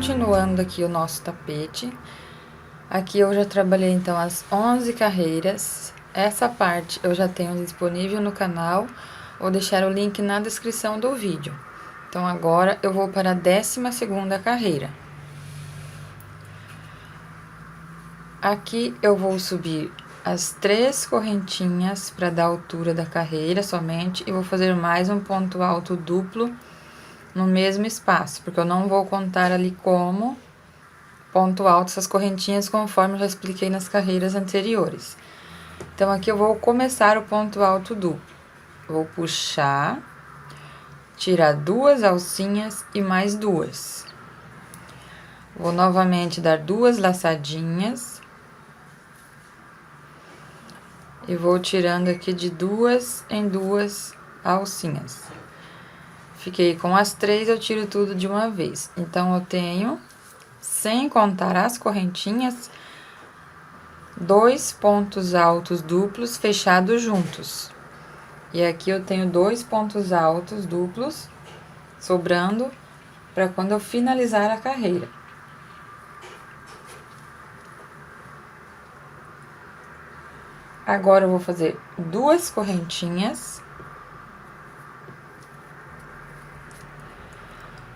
continuando aqui o nosso tapete. Aqui eu já trabalhei então as 11 carreiras. Essa parte eu já tenho disponível no canal. Vou deixar o link na descrição do vídeo. Então agora eu vou para a 12ª carreira. Aqui eu vou subir as 3 correntinhas para dar a altura da carreira somente e vou fazer mais um ponto alto duplo no mesmo espaço, porque eu não vou contar ali como ponto alto essas correntinhas, conforme eu já expliquei nas carreiras anteriores. Então, aqui eu vou começar o ponto alto duplo. Vou puxar, tirar 2 alcinhas e mais 2. Vou novamente dar 2 laçadinhas. E vou tirando aqui de 2 em 2 alcinhas. Fiquei com as 3, eu tiro tudo de uma vez. Então, eu tenho, sem contar as correntinhas, 2 pontos altos duplos fechados juntos. E aqui eu tenho 2 pontos altos duplos sobrando para quando eu finalizar a carreira. Agora eu vou fazer 2 correntinhas,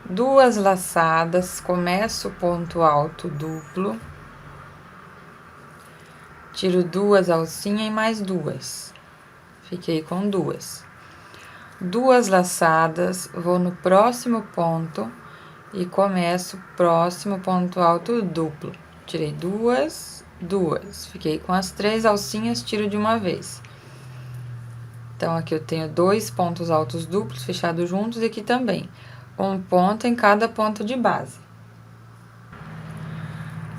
2 laçadas, começo o ponto alto duplo, tiro 2 alcinhas e mais 2, fiquei com 2. 2 laçadas, vou no próximo ponto e começo o próximo ponto alto duplo. Tirei 2, 2, fiquei com as 3 alcinhas, tiro de uma vez. Então, aqui eu tenho 2 pontos altos duplos fechados juntos e aqui também. Um ponto em cada ponto de base.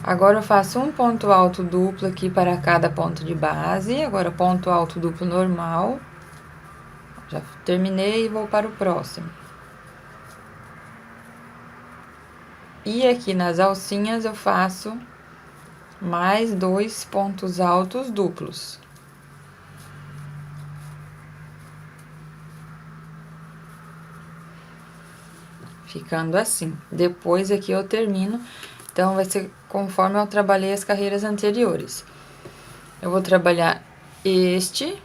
Agora, eu faço um ponto alto duplo aqui para cada ponto de base. Agora, ponto alto duplo normal. Já terminei e vou para o próximo. E aqui nas alcinhas, eu faço mais 2 pontos altos duplos. Ficando assim. Depois aqui eu termino. Então, vai ser conforme eu trabalhei as carreiras anteriores. Eu vou trabalhar este,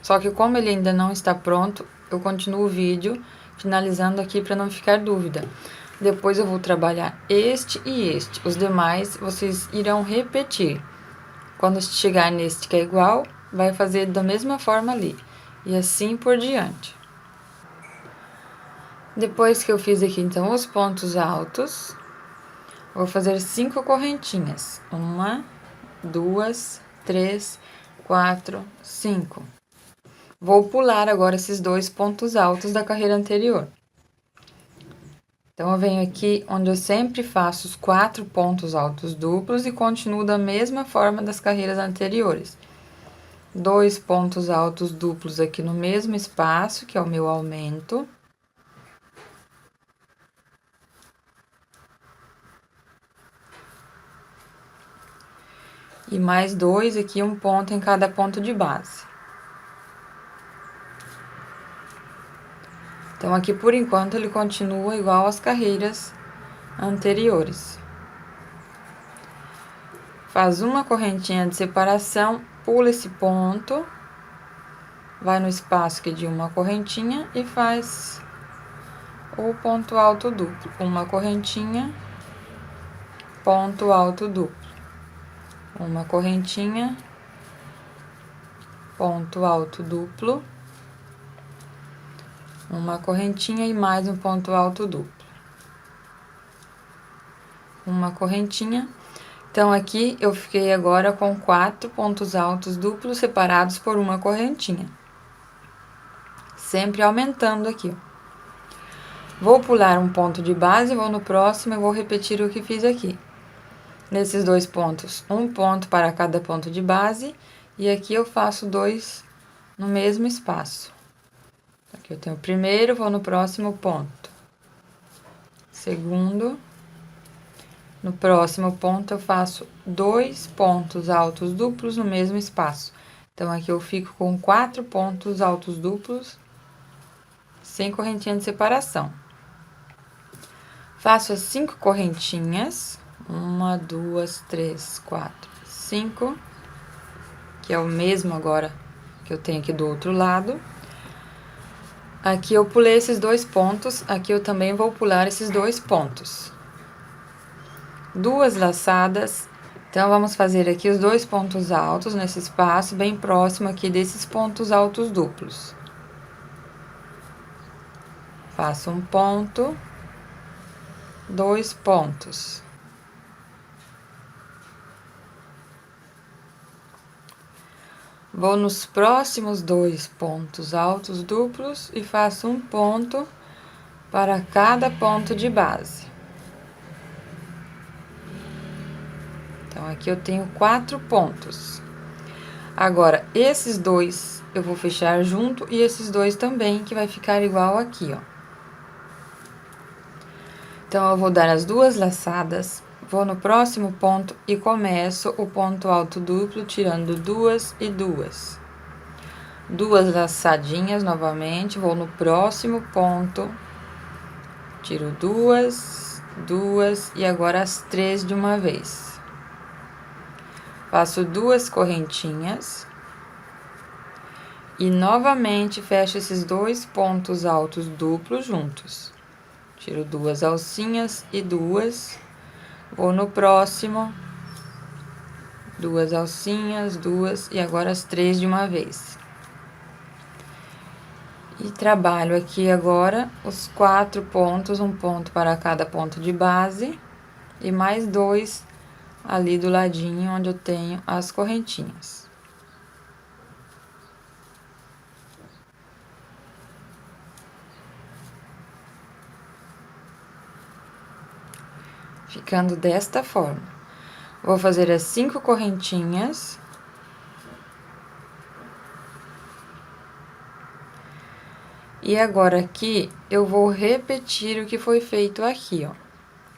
só que como ele ainda não está pronto, eu continuo o vídeo finalizando aqui para não ficar dúvida. Depois eu vou trabalhar este e este. Os demais vocês irão repetir. Quando chegar neste que é igual, vai fazer da mesma forma ali. E assim por diante. Depois que eu fiz aqui, então, os pontos altos, vou fazer 5 correntinhas. 1, 2, 3, 4, 5. Vou pular agora esses 2 pontos altos da carreira anterior. Então, eu venho aqui onde eu sempre faço os 4 pontos altos duplos e continuo da mesma forma das carreiras anteriores. 2 pontos altos duplos aqui no mesmo espaço, que é o meu aumento. E mais 2 aqui, um ponto em cada ponto de base. Então, aqui, por enquanto, ele continua igual às carreiras anteriores. Faz uma correntinha de separação, pula esse ponto, vai no espaço aqui de uma correntinha e faz o ponto alto duplo. Uma correntinha, ponto alto duplo. Uma correntinha, ponto alto duplo, uma correntinha e mais um ponto alto duplo. Uma correntinha. Então, aqui eu fiquei agora com 4 pontos altos duplos separados por uma correntinha. Sempre aumentando aqui. Vou pular um ponto de base, vou no próximo e vou repetir o que fiz aqui. Nesses 2 pontos, um ponto para cada ponto de base, e aqui eu faço 2 no mesmo espaço. Aqui eu tenho o primeiro, vou no próximo ponto. Segundo. No próximo ponto, eu faço 2 pontos altos duplos no mesmo espaço. Então, aqui eu fico com 4 pontos altos duplos, sem correntinha de separação. Faço as 5 correntinhas, 1, 2, 3, 4, 5, que é o mesmo agora que eu tenho aqui do outro lado. Aqui eu pulei esses 2 pontos, aqui eu também vou pular esses 2 pontos. 2 laçadas, então vamos fazer aqui os 2 pontos altos nesse espaço, bem próximo aqui desses pontos altos duplos. Faço um ponto, 2 pontos. Vou nos próximos 2 pontos altos duplos e faço um ponto para cada ponto de base. Então, aqui eu tenho 4 pontos. Agora, esses 2 eu vou fechar junto e esses 2 também, que vai ficar igual aqui, ó. Então, eu vou dar as 2 laçadas, vou no próximo ponto e começo o ponto alto duplo, tirando 2 e 2. 2 laçadinhas novamente, vou no próximo ponto, tiro 2, 2 e agora as 3 de uma vez. Faço 2 correntinhas e novamente fecho esses 2 pontos altos duplos juntos. Tiro 2 alcinhas e 2, vou no próximo, 2 alcinhas, 2 e agora as 3 de uma vez. E trabalho aqui agora os 4 pontos, um ponto para cada ponto de base e mais 2 ali do ladinho onde eu tenho as correntinhas. Ficando desta forma. Vou fazer as 5 correntinhas. E agora aqui, eu vou repetir o que foi feito aqui, ó.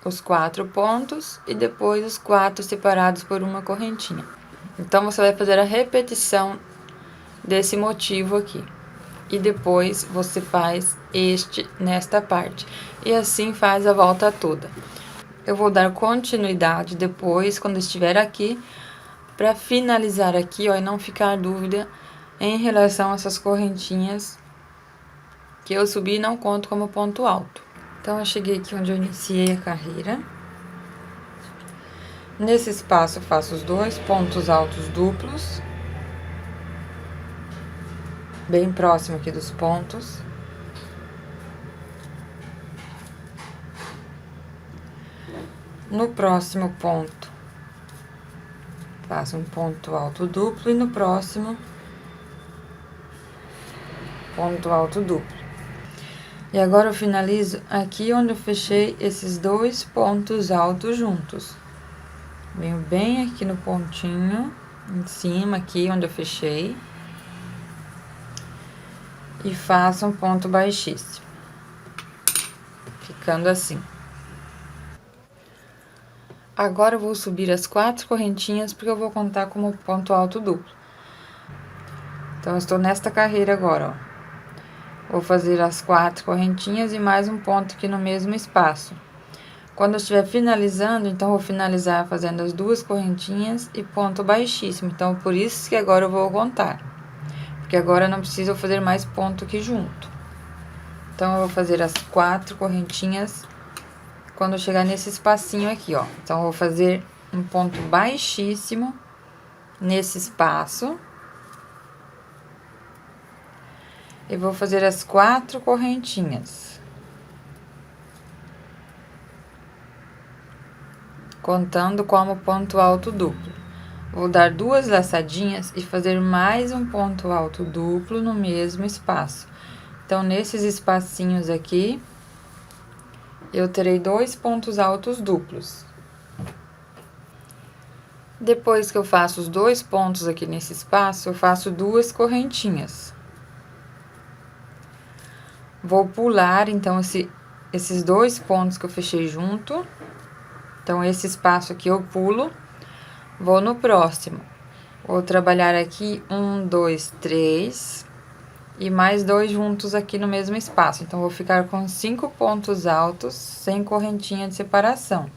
Os 4 pontos e depois os 4 separados por uma correntinha. Então, você vai fazer a repetição desse motivo aqui. E depois, você faz nesta parte. E assim faz a volta toda. Eu vou dar continuidade depois, quando estiver aqui, para finalizar aqui, ó, e não ficar dúvida em relação a essas correntinhas que eu subi e não conto como ponto alto. Então, eu cheguei aqui onde eu iniciei a carreira. Nesse espaço, eu faço os 2 pontos altos duplos, bem próximo aqui dos pontos. No próximo ponto, faço um ponto alto duplo e no próximo, ponto alto duplo. E agora eu finalizo aqui onde eu fechei esses 2 pontos altos juntos. Venho bem aqui no pontinho, em cima aqui onde eu fechei. E faço um ponto baixíssimo. Ficando assim. Agora eu vou subir as 4 correntinhas, porque eu vou contar como ponto alto duplo. Então, eu estou nesta carreira agora, ó. Vou fazer as 4 correntinhas e mais um ponto aqui no mesmo espaço. Quando eu estiver finalizando, então, vou finalizar fazendo as 2 correntinhas e ponto baixíssimo. Então, por isso que agora eu vou contar. Porque agora eu não preciso fazer mais ponto aqui junto. Então, eu vou fazer as 4 correntinhas quando eu chegar nesse espacinho aqui, ó. Então, eu vou fazer um ponto baixíssimo nesse espaço. E vou fazer as 4 correntinhas. Contando como ponto alto duplo. Vou dar 2 laçadinhas e fazer mais um ponto alto duplo no mesmo espaço. Então, nesses espacinhos aqui, eu terei 2 pontos altos duplos. Depois que eu faço os 2 pontos aqui nesse espaço, eu faço 2 correntinhas. Vou pular, então, esses 2 pontos que eu fechei junto. Então, esse espaço aqui eu pulo, vou no próximo. Vou trabalhar aqui 1, 2, 3 e mais 2 juntos aqui no mesmo espaço. Então, vou ficar com 5 pontos altos sem correntinha de separação.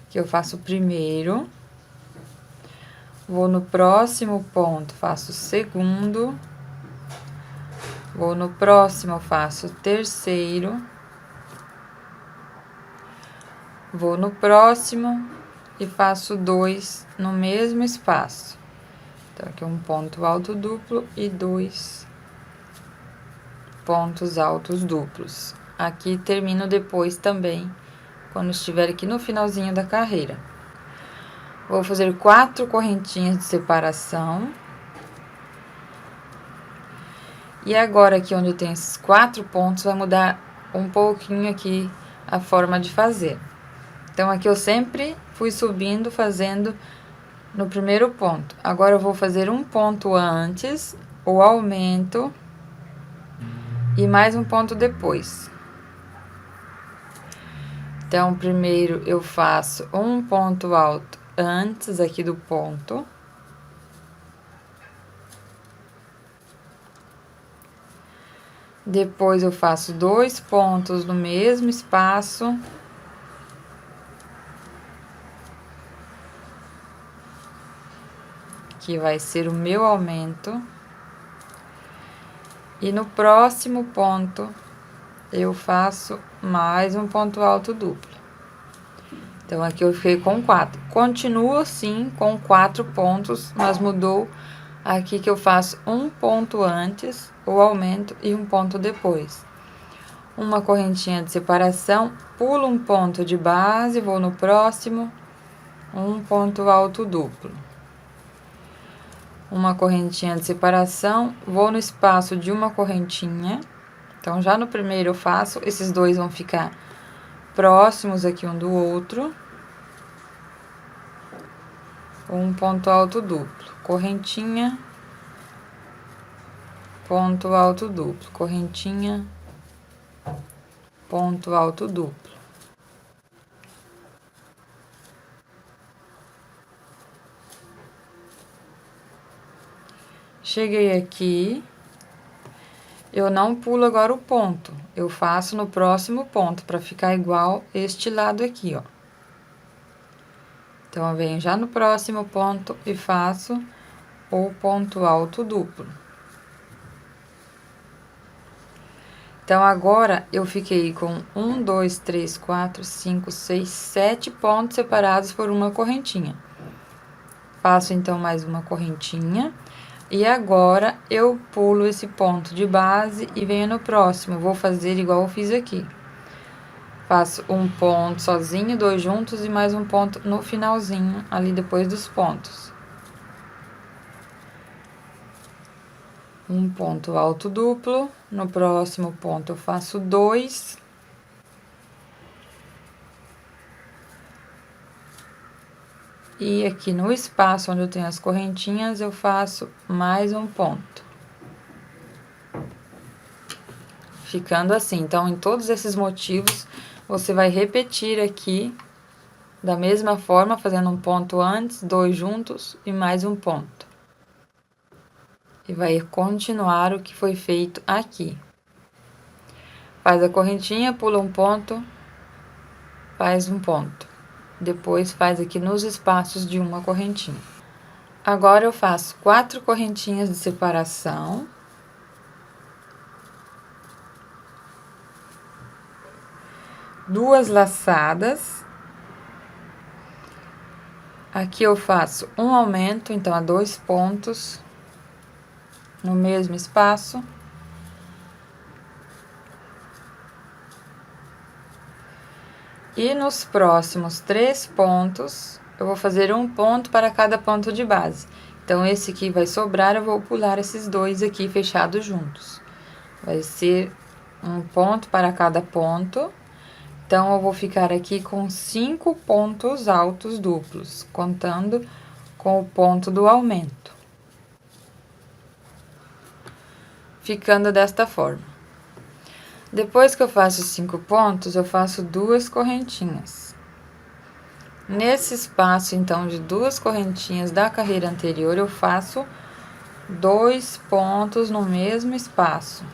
Aqui eu faço o primeiro, vou no próximo ponto, faço o segundo, vou no próximo, faço o terceiro, vou no próximo e faço 2 no mesmo espaço. Então, aqui um ponto alto duplo e 2 pontos altos duplos. Aqui termino depois também, quando estiver aqui no finalzinho da carreira. Vou fazer 4 correntinhas de separação. E agora, aqui onde tem esses 4 pontos, vai mudar um pouquinho aqui a forma de fazer. Então, aqui eu sempre fui subindo, fazendo no primeiro ponto. Agora, eu vou fazer um ponto antes, o aumento, e mais um ponto depois. Então, primeiro eu faço um ponto alto antes aqui do ponto. Depois eu faço 2 pontos no mesmo espaço. Que vai ser o meu aumento. E no próximo ponto, eu faço mais um ponto alto duplo. Então, aqui eu fiquei com 4. Continuo assim com 4 pontos, mas mudou aqui que eu faço um ponto antes, o aumento, e um ponto depois. Uma correntinha de separação, pulo um ponto de base, vou no próximo, um ponto alto duplo. Uma correntinha de separação, vou no espaço de uma correntinha. Então, já no primeiro eu faço, esses dois vão ficar próximos aqui um do outro. Um ponto alto duplo, correntinha, ponto alto duplo, correntinha, ponto alto duplo. Cheguei aqui, eu não pulo agora o ponto, eu faço no próximo ponto, para ficar igual este lado aqui, ó. Então, eu venho já no próximo ponto e faço o ponto alto duplo. Então, agora, eu fiquei com 1, 2, 3, 4, 5, 6, 7 pontos separados por uma correntinha. Faço, então, mais uma correntinha. E agora, eu pulo esse ponto de base e venho no próximo. Vou fazer igual eu fiz aqui. Faço um ponto sozinho, 2 juntos e mais um ponto no finalzinho, ali depois dos pontos. Um ponto alto duplo. No próximo ponto, eu faço 2. E aqui no espaço onde eu tenho as correntinhas, eu faço mais um ponto. Ficando assim. Então, em todos esses motivos, você vai repetir aqui da mesma forma, fazendo um ponto antes, 2 juntos e mais um ponto. E vai continuar o que foi feito aqui. Faz a correntinha, pula um ponto, faz um ponto. Depois, faz aqui nos espaços de uma correntinha. Agora, eu faço 4 correntinhas de separação. Duas laçadas. Aqui eu faço um aumento, então, a 2 pontos no mesmo espaço. E nos próximos 3 pontos, eu vou fazer um ponto para cada ponto de base. Então, esse aqui vai sobrar, eu vou pular esses 2 aqui fechados juntos. Vai ser um ponto para cada ponto. Então, eu vou ficar aqui com 5 pontos altos duplos, contando com o ponto do aumento. Ficando desta forma. Depois que eu faço 5 pontos, eu faço 2 correntinhas. Nesse espaço, então, de 2 correntinhas da carreira anterior, eu faço 2 pontos no mesmo espaço.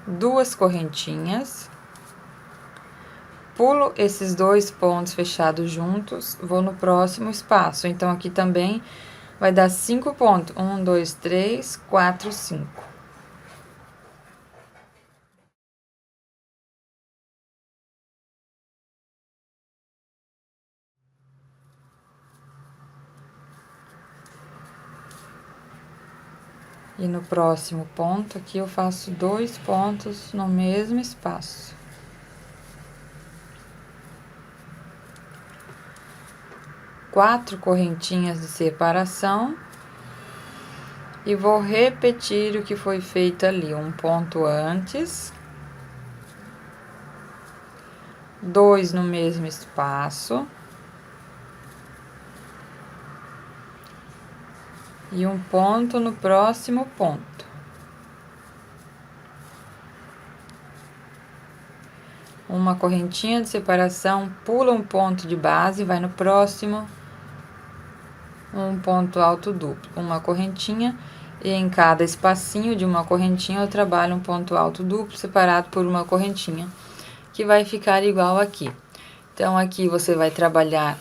Duas correntinhas. Pulo esses 2 pontos fechados juntos, vou no próximo espaço. Então, aqui também vai dar 5 pontos. 1, 2, 3, 4, 5. E no próximo ponto aqui eu faço 2 pontos no mesmo espaço. Quatro correntinhas de separação. E vou repetir o que foi feito ali, um ponto antes. 2 no mesmo espaço. E um ponto no próximo ponto. Uma correntinha de separação, pula um ponto de base, vai no próximo. Um ponto alto duplo, uma correntinha, e em cada espacinho de uma correntinha eu trabalho um ponto alto duplo separado por uma correntinha, que vai ficar igual aqui. Então, aqui você vai trabalhar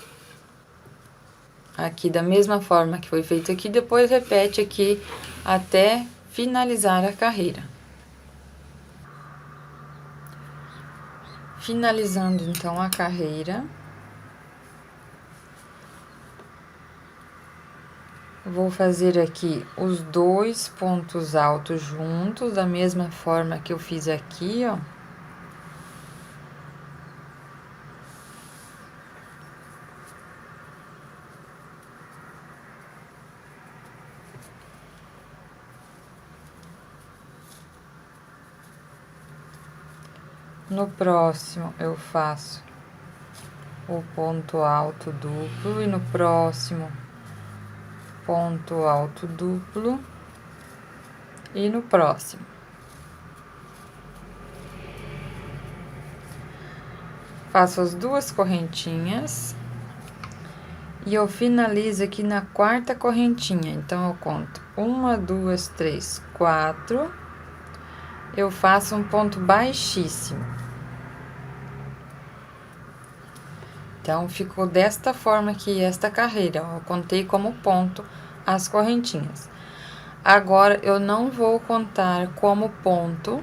aqui da mesma forma que foi feito aqui, depois repete aqui até finalizar a carreira. Finalizando então a carreira, vou fazer aqui os 2 pontos altos juntos, da mesma forma que eu fiz aqui, ó. No próximo, eu faço o ponto alto duplo e no próximo, ponto alto duplo e no próximo. Faço as 2 correntinhas e eu finalizo aqui na 4ª correntinha. Então, eu conto 1, 2, 3, 4. Eu faço um ponto baixíssimo. Então, ficou desta forma aqui esta carreira, ó. Eu contei como ponto as correntinhas. Agora, eu não vou contar como ponto,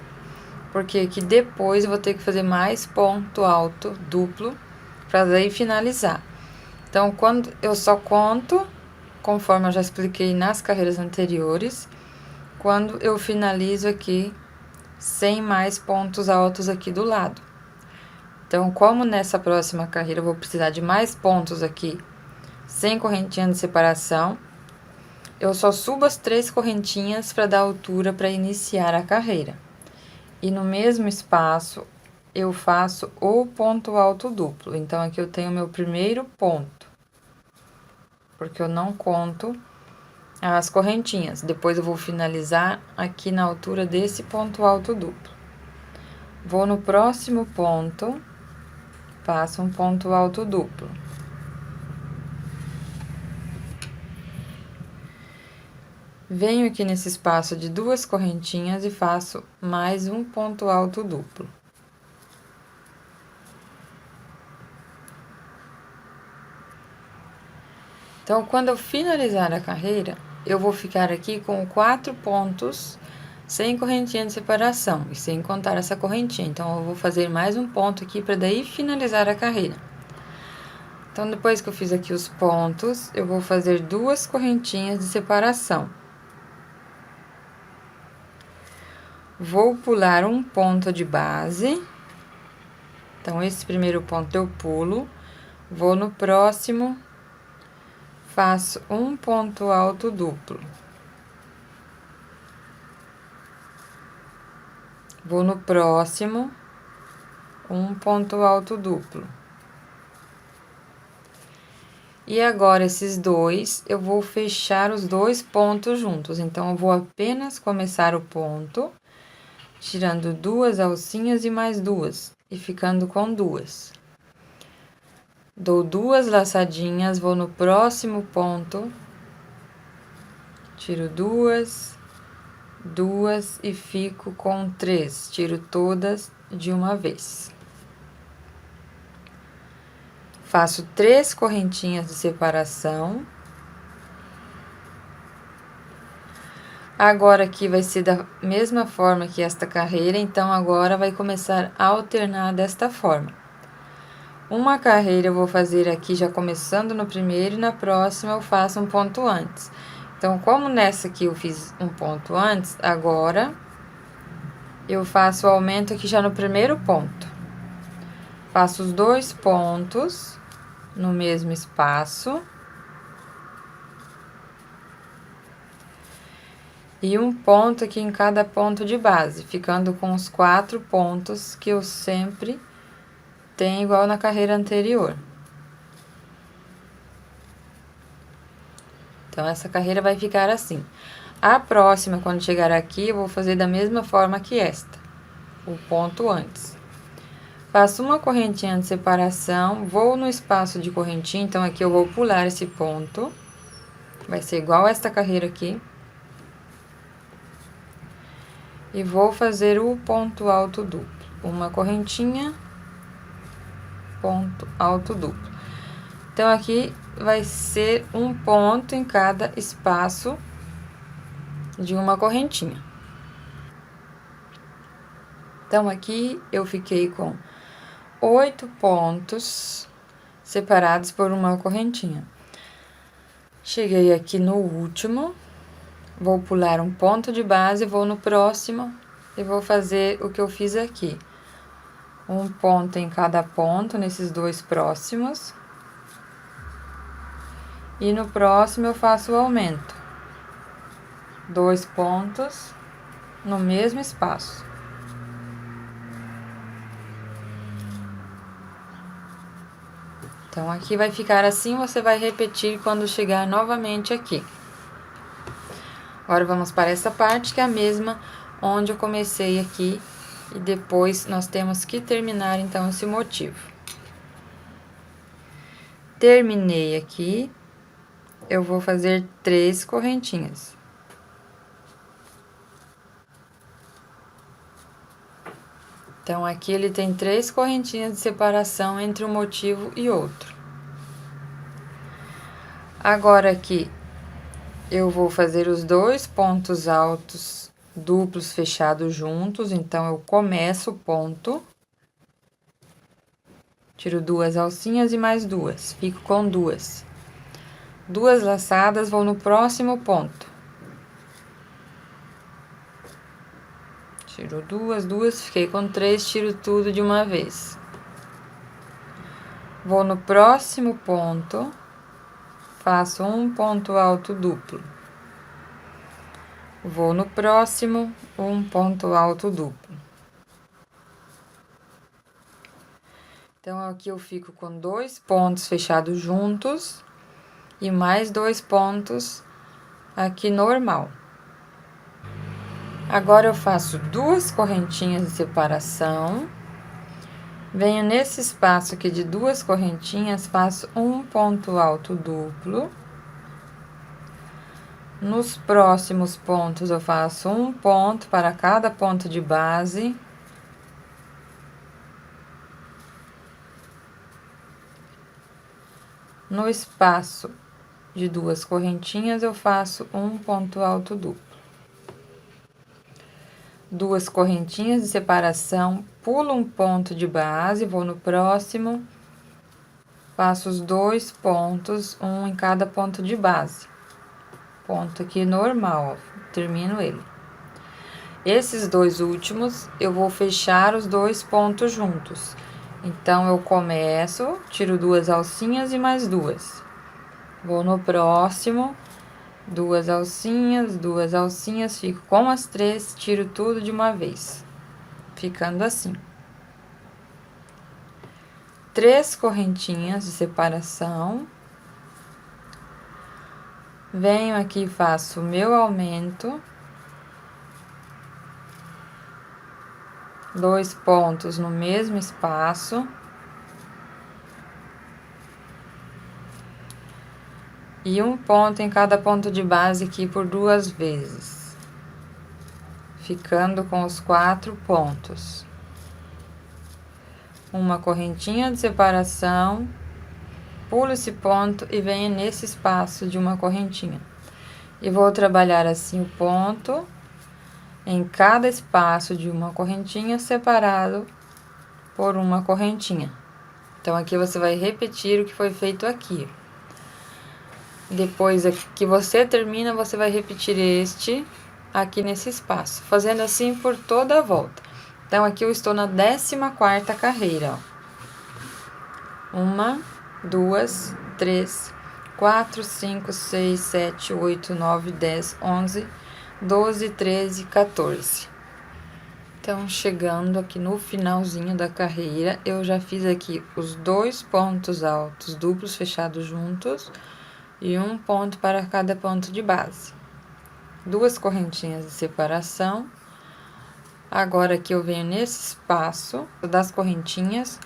porque aqui depois eu vou ter que fazer mais ponto alto duplo, para daí finalizar. Então, quando eu só conto, conforme eu já expliquei nas carreiras anteriores, quando eu finalizo aqui, sem mais pontos altos aqui do lado. Então, como nessa próxima carreira eu vou precisar de mais pontos aqui, sem correntinha de separação, eu só subo as 3 correntinhas para dar altura para iniciar a carreira. E no mesmo espaço, eu faço o ponto alto duplo. Então, aqui eu tenho meu primeiro ponto, porque eu não conto as correntinhas. Depois eu vou finalizar aqui na altura desse ponto alto duplo. Vou no próximo ponto, faço um ponto alto duplo. Venho aqui nesse espaço de 2 correntinhas e faço mais um ponto alto duplo. Então, quando eu finalizar a carreira, eu vou ficar aqui com 4 pontos sem correntinha de separação e sem contar essa correntinha. Então, eu vou fazer mais um ponto aqui para daí finalizar a carreira. Então, depois que eu fiz aqui os pontos, eu vou fazer 2 correntinhas de separação. Vou pular um ponto de base. Então, esse primeiro ponto eu pulo, vou no próximo, faço um ponto alto duplo. Vou no próximo, um ponto alto duplo. E agora, esses 2, eu vou fechar os 2 pontos juntos. Então, eu vou apenas começar o ponto, tirando 2 alcinhas e mais 2, e ficando com 2. dou 2 laçadinhas, vou no próximo ponto, tiro 2, 2 e fico com 3, tiro todas de uma vez. Faço 3 correntinhas de separação. Agora aqui vai ser da mesma forma que esta carreira, então agora vai começar a alternar desta forma. Uma carreira eu vou fazer aqui já começando no primeiro e na próxima eu faço um ponto antes. Então, como nessa aqui eu fiz um ponto antes, agora eu faço o aumento aqui já no primeiro ponto. Faço os 2 pontos no mesmo espaço. E um ponto aqui em cada ponto de base, ficando com os 4 pontos que eu sempre tenho igual na carreira anterior. Então, essa carreira vai ficar assim. A próxima, quando chegar aqui, eu vou fazer da mesma forma que esta, o ponto antes. Faço uma correntinha de separação, vou no espaço de correntinha, então aqui eu vou pular esse ponto. Vai ser igual esta carreira aqui. E vou fazer o ponto alto duplo. Uma correntinha, ponto alto duplo. Então, aqui vai ser um ponto em cada espaço de uma correntinha. Então, aqui eu fiquei com 8 pontos separados por uma correntinha. Cheguei aqui no último, vou pular um ponto de base, vou no próximo e vou fazer o que eu fiz aqui. Um ponto em cada ponto, nesses 2 próximos. E no próximo eu faço o aumento. 2 pontos no mesmo espaço. Então, aqui vai ficar assim, você vai repetir quando chegar novamente aqui. Agora, vamos para essa parte, que é a mesma onde eu comecei aqui. E depois, nós temos que terminar, então, esse motivo. Terminei aqui, eu vou fazer 3 correntinhas. Então, aqui ele tem 3 correntinhas de separação entre um motivo e outro. Agora, aqui, eu vou fazer os 2 pontos altos duplos fechados juntos. Então, eu começo o ponto, tiro 2 alcinhas e mais 2, fico com 2. 2 laçadas, vou no próximo ponto. Tiro 2, 2, fiquei com 3, tiro tudo de uma vez. Vou no próximo ponto, faço um ponto alto duplo. Vou no próximo, um ponto alto duplo. Então, aqui eu fico com 2 pontos fechados juntos e mais 2 pontos aqui normal. Agora, eu faço 2 correntinhas de separação. Venho nesse espaço aqui de 2 correntinhas, faço um ponto alto duplo. Nos próximos pontos, eu faço um ponto para cada ponto de base. No espaço de 2 correntinhas, eu faço um ponto alto duplo. 2 correntinhas de separação, pulo um ponto de base, vou no próximo, faço os 2 pontos, um em cada ponto de base. Ponto aqui normal, ó, termino ele. Esses 2 últimos, eu vou fechar os 2 pontos juntos. Então, eu começo, tiro 2 alcinhas e mais 2. Vou no próximo, 2 alcinhas, fico com as 3, tiro tudo de uma vez, ficando assim. 3 correntinhas de separação. Venho aqui e faço o meu aumento. 2 pontos no mesmo espaço. e um ponto em cada ponto de base aqui por 2 vezes, ficando com os 4 pontos. Uma correntinha de separação, pulo esse ponto e venho nesse espaço de uma correntinha. E vou trabalhar assim o ponto em cada espaço de uma correntinha separado por uma correntinha. Então, aqui você vai repetir o que foi feito aqui. Depois que você termina, você vai repetir este aqui nesse espaço, fazendo assim por toda a volta. Então, aqui eu estou na 14ª carreira, ó. 1, 2, 3, 4, 5, 6, 7, 8, 9, 10, 11, 12, 13, 14. Então, chegando aqui no finalzinho da carreira, eu já fiz aqui os 2 pontos altos duplos fechados juntos e um ponto para cada ponto de base. 2 correntinhas de separação. Agora aqui eu venho nesse espaço das correntinhas,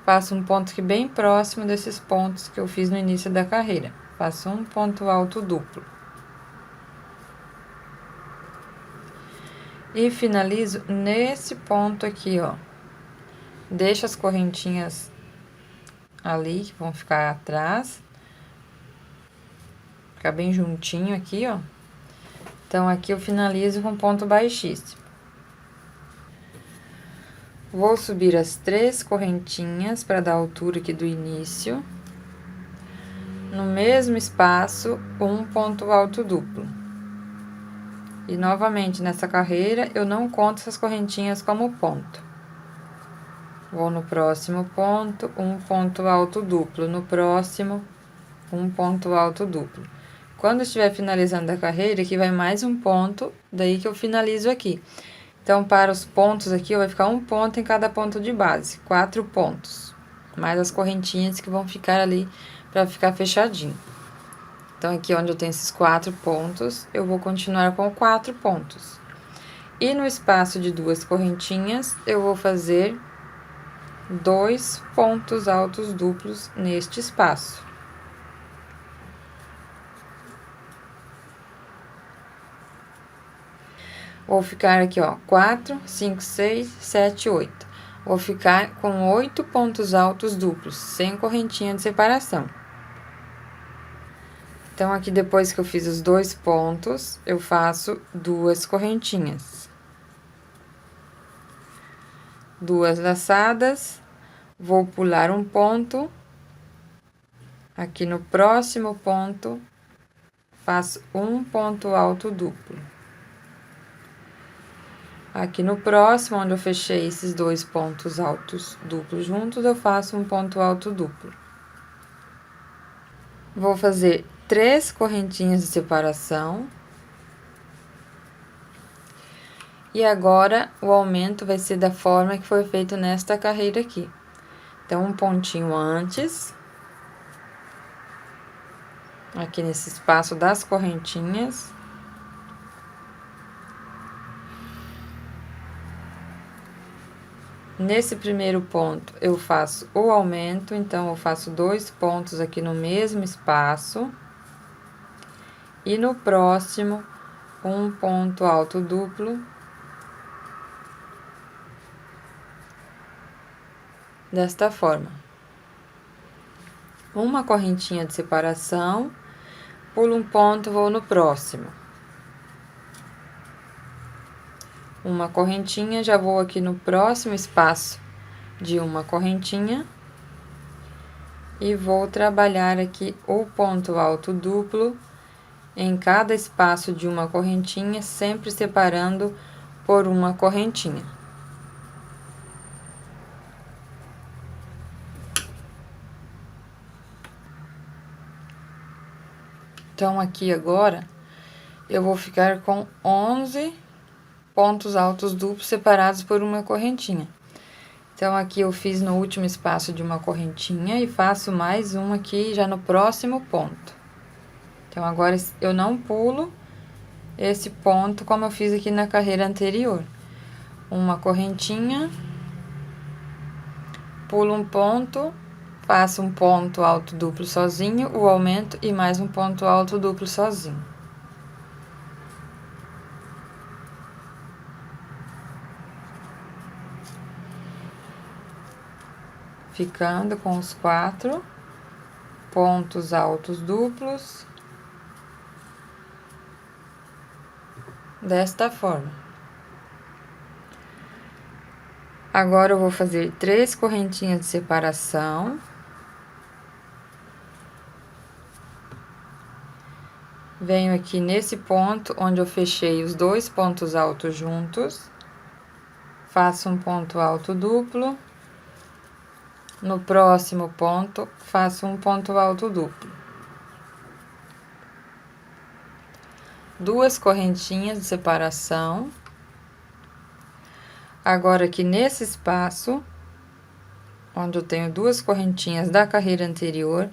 faço um ponto aqui bem próximo desses pontos que eu fiz no início da carreira. Faço um ponto alto duplo. E finalizo nesse ponto aqui, ó. Deixo as correntinhas ali, que vão ficar atrás. Ficar bem juntinho aqui, ó. Então, aqui eu finalizo com ponto baixíssimo. Vou subir as 3 correntinhas para dar a altura aqui do início. No mesmo espaço, um ponto alto duplo. E novamente, nessa carreira, eu não conto essas correntinhas como ponto. Vou no próximo ponto, um ponto alto duplo. No próximo, um ponto alto duplo. Quando estiver finalizando a carreira, aqui vai mais um ponto, daí que eu finalizo aqui. Então, para os pontos aqui, vai ficar um ponto em cada ponto de base, 4 pontos. Mais as correntinhas que vão ficar ali para ficar fechadinho. Então, aqui onde eu tenho esses 4 pontos, eu vou continuar com 4 pontos. E no espaço de 2 correntinhas, eu vou fazer 2 pontos altos duplos neste espaço. Vou ficar aqui, ó, 4, 5, 6, 7, 8. Vou ficar com 8 pontos altos duplos, sem correntinha de separação. Então, aqui depois que eu fiz os 2 pontos, eu faço 2 correntinhas. 2 laçadas, vou pular um ponto. Aqui no próximo ponto, faço um ponto alto duplo. Aqui no próximo, onde eu fechei esses 2 pontos altos duplos juntos, eu faço um ponto alto duplo. Vou fazer 3 correntinhas de separação. E agora, o aumento vai ser da forma que foi feito nesta carreira aqui. Então, um pontinho antes. Aqui nesse espaço das correntinhas. Nesse primeiro ponto, eu faço o aumento, então, eu faço 2 pontos aqui no mesmo espaço. E no próximo, um ponto alto duplo. Desta forma. Uma correntinha de separação, pulo um ponto, vou no próximo. Uma correntinha, já vou aqui no próximo espaço de uma correntinha. E vou trabalhar aqui o ponto alto duplo em cada espaço de uma correntinha, sempre separando por uma correntinha. Então, aqui agora, eu vou ficar com 11 pontos altos duplos separados por uma correntinha. Então, aqui eu fiz no último espaço de uma correntinha e faço mais um aqui já no próximo ponto. Então, agora eu não pulo esse ponto como eu fiz aqui na carreira anterior. Uma correntinha, pulo um ponto, faço um ponto alto duplo sozinho, o aumento e mais um ponto alto duplo sozinho. Ficando com os 4 pontos altos duplos desta forma. Agora eu vou fazer 3 correntinhas de separação. Venho aqui nesse ponto onde eu fechei os 2 pontos altos juntos, faço um ponto alto duplo. No próximo ponto, faço um ponto alto duplo. 2 correntinhas de separação. Agora, aqui nesse espaço, onde eu tenho 2 correntinhas da carreira anterior,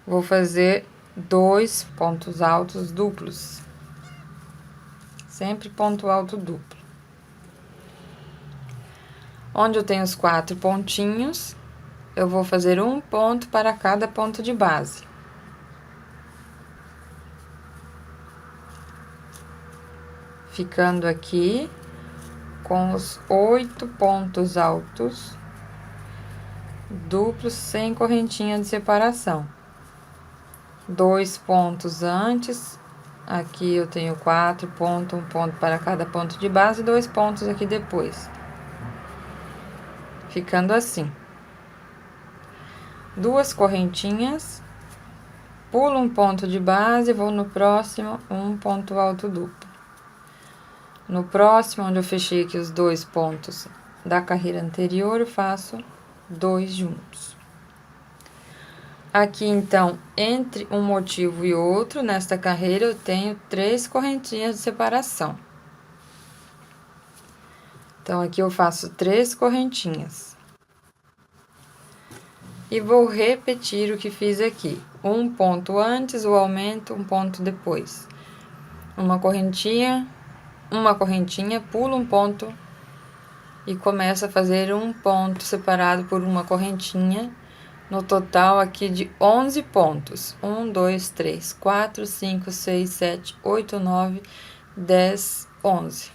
vou fazer 2 pontos altos duplos. Sempre ponto alto duplo. Onde eu tenho os 4 pontinhos, eu vou fazer um ponto para cada ponto de base. Ficando aqui com os 8 pontos altos duplos sem correntinha de separação. 2 pontos antes, aqui eu tenho 4 pontos, um ponto para cada ponto de base e 2 pontos aqui depois. Ficando assim. 2 correntinhas, pulo um ponto de base, vou no próximo, um ponto alto duplo. No próximo, onde eu fechei aqui os 2 pontos da carreira anterior, eu faço 2 juntos. Aqui, então, entre um motivo e outro, nesta carreira, eu tenho 3 correntinhas de separação. Então, aqui eu faço 3 correntinhas. E vou repetir o que fiz aqui. Um ponto antes, o aumento, um ponto depois. Uma correntinha, pulo um ponto e começo a fazer um ponto separado por uma correntinha. No total aqui de 11 pontos. 1, 2, 3, 4, 5, 6, 7, 8, 9, 10, 11.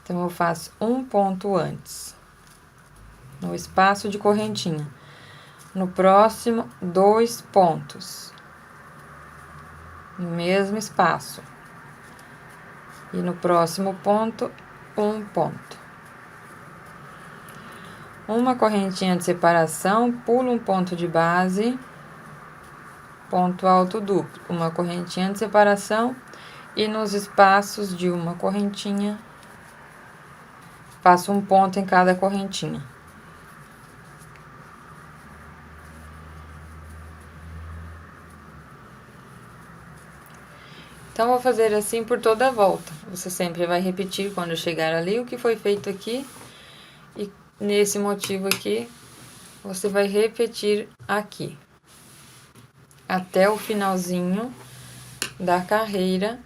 Então, eu faço um ponto antes, no espaço de correntinha. No próximo, 2 pontos, no mesmo espaço. E no próximo ponto, um ponto. Uma correntinha de separação, pulo um ponto de base, ponto alto duplo. Uma correntinha de separação e nos espaços de uma correntinha, faço um ponto em cada correntinha. Então, vou fazer assim por toda a volta. Você sempre vai repetir quando chegar ali o que foi feito aqui. E nesse motivo aqui, você vai repetir aqui. Até o finalzinho da carreira.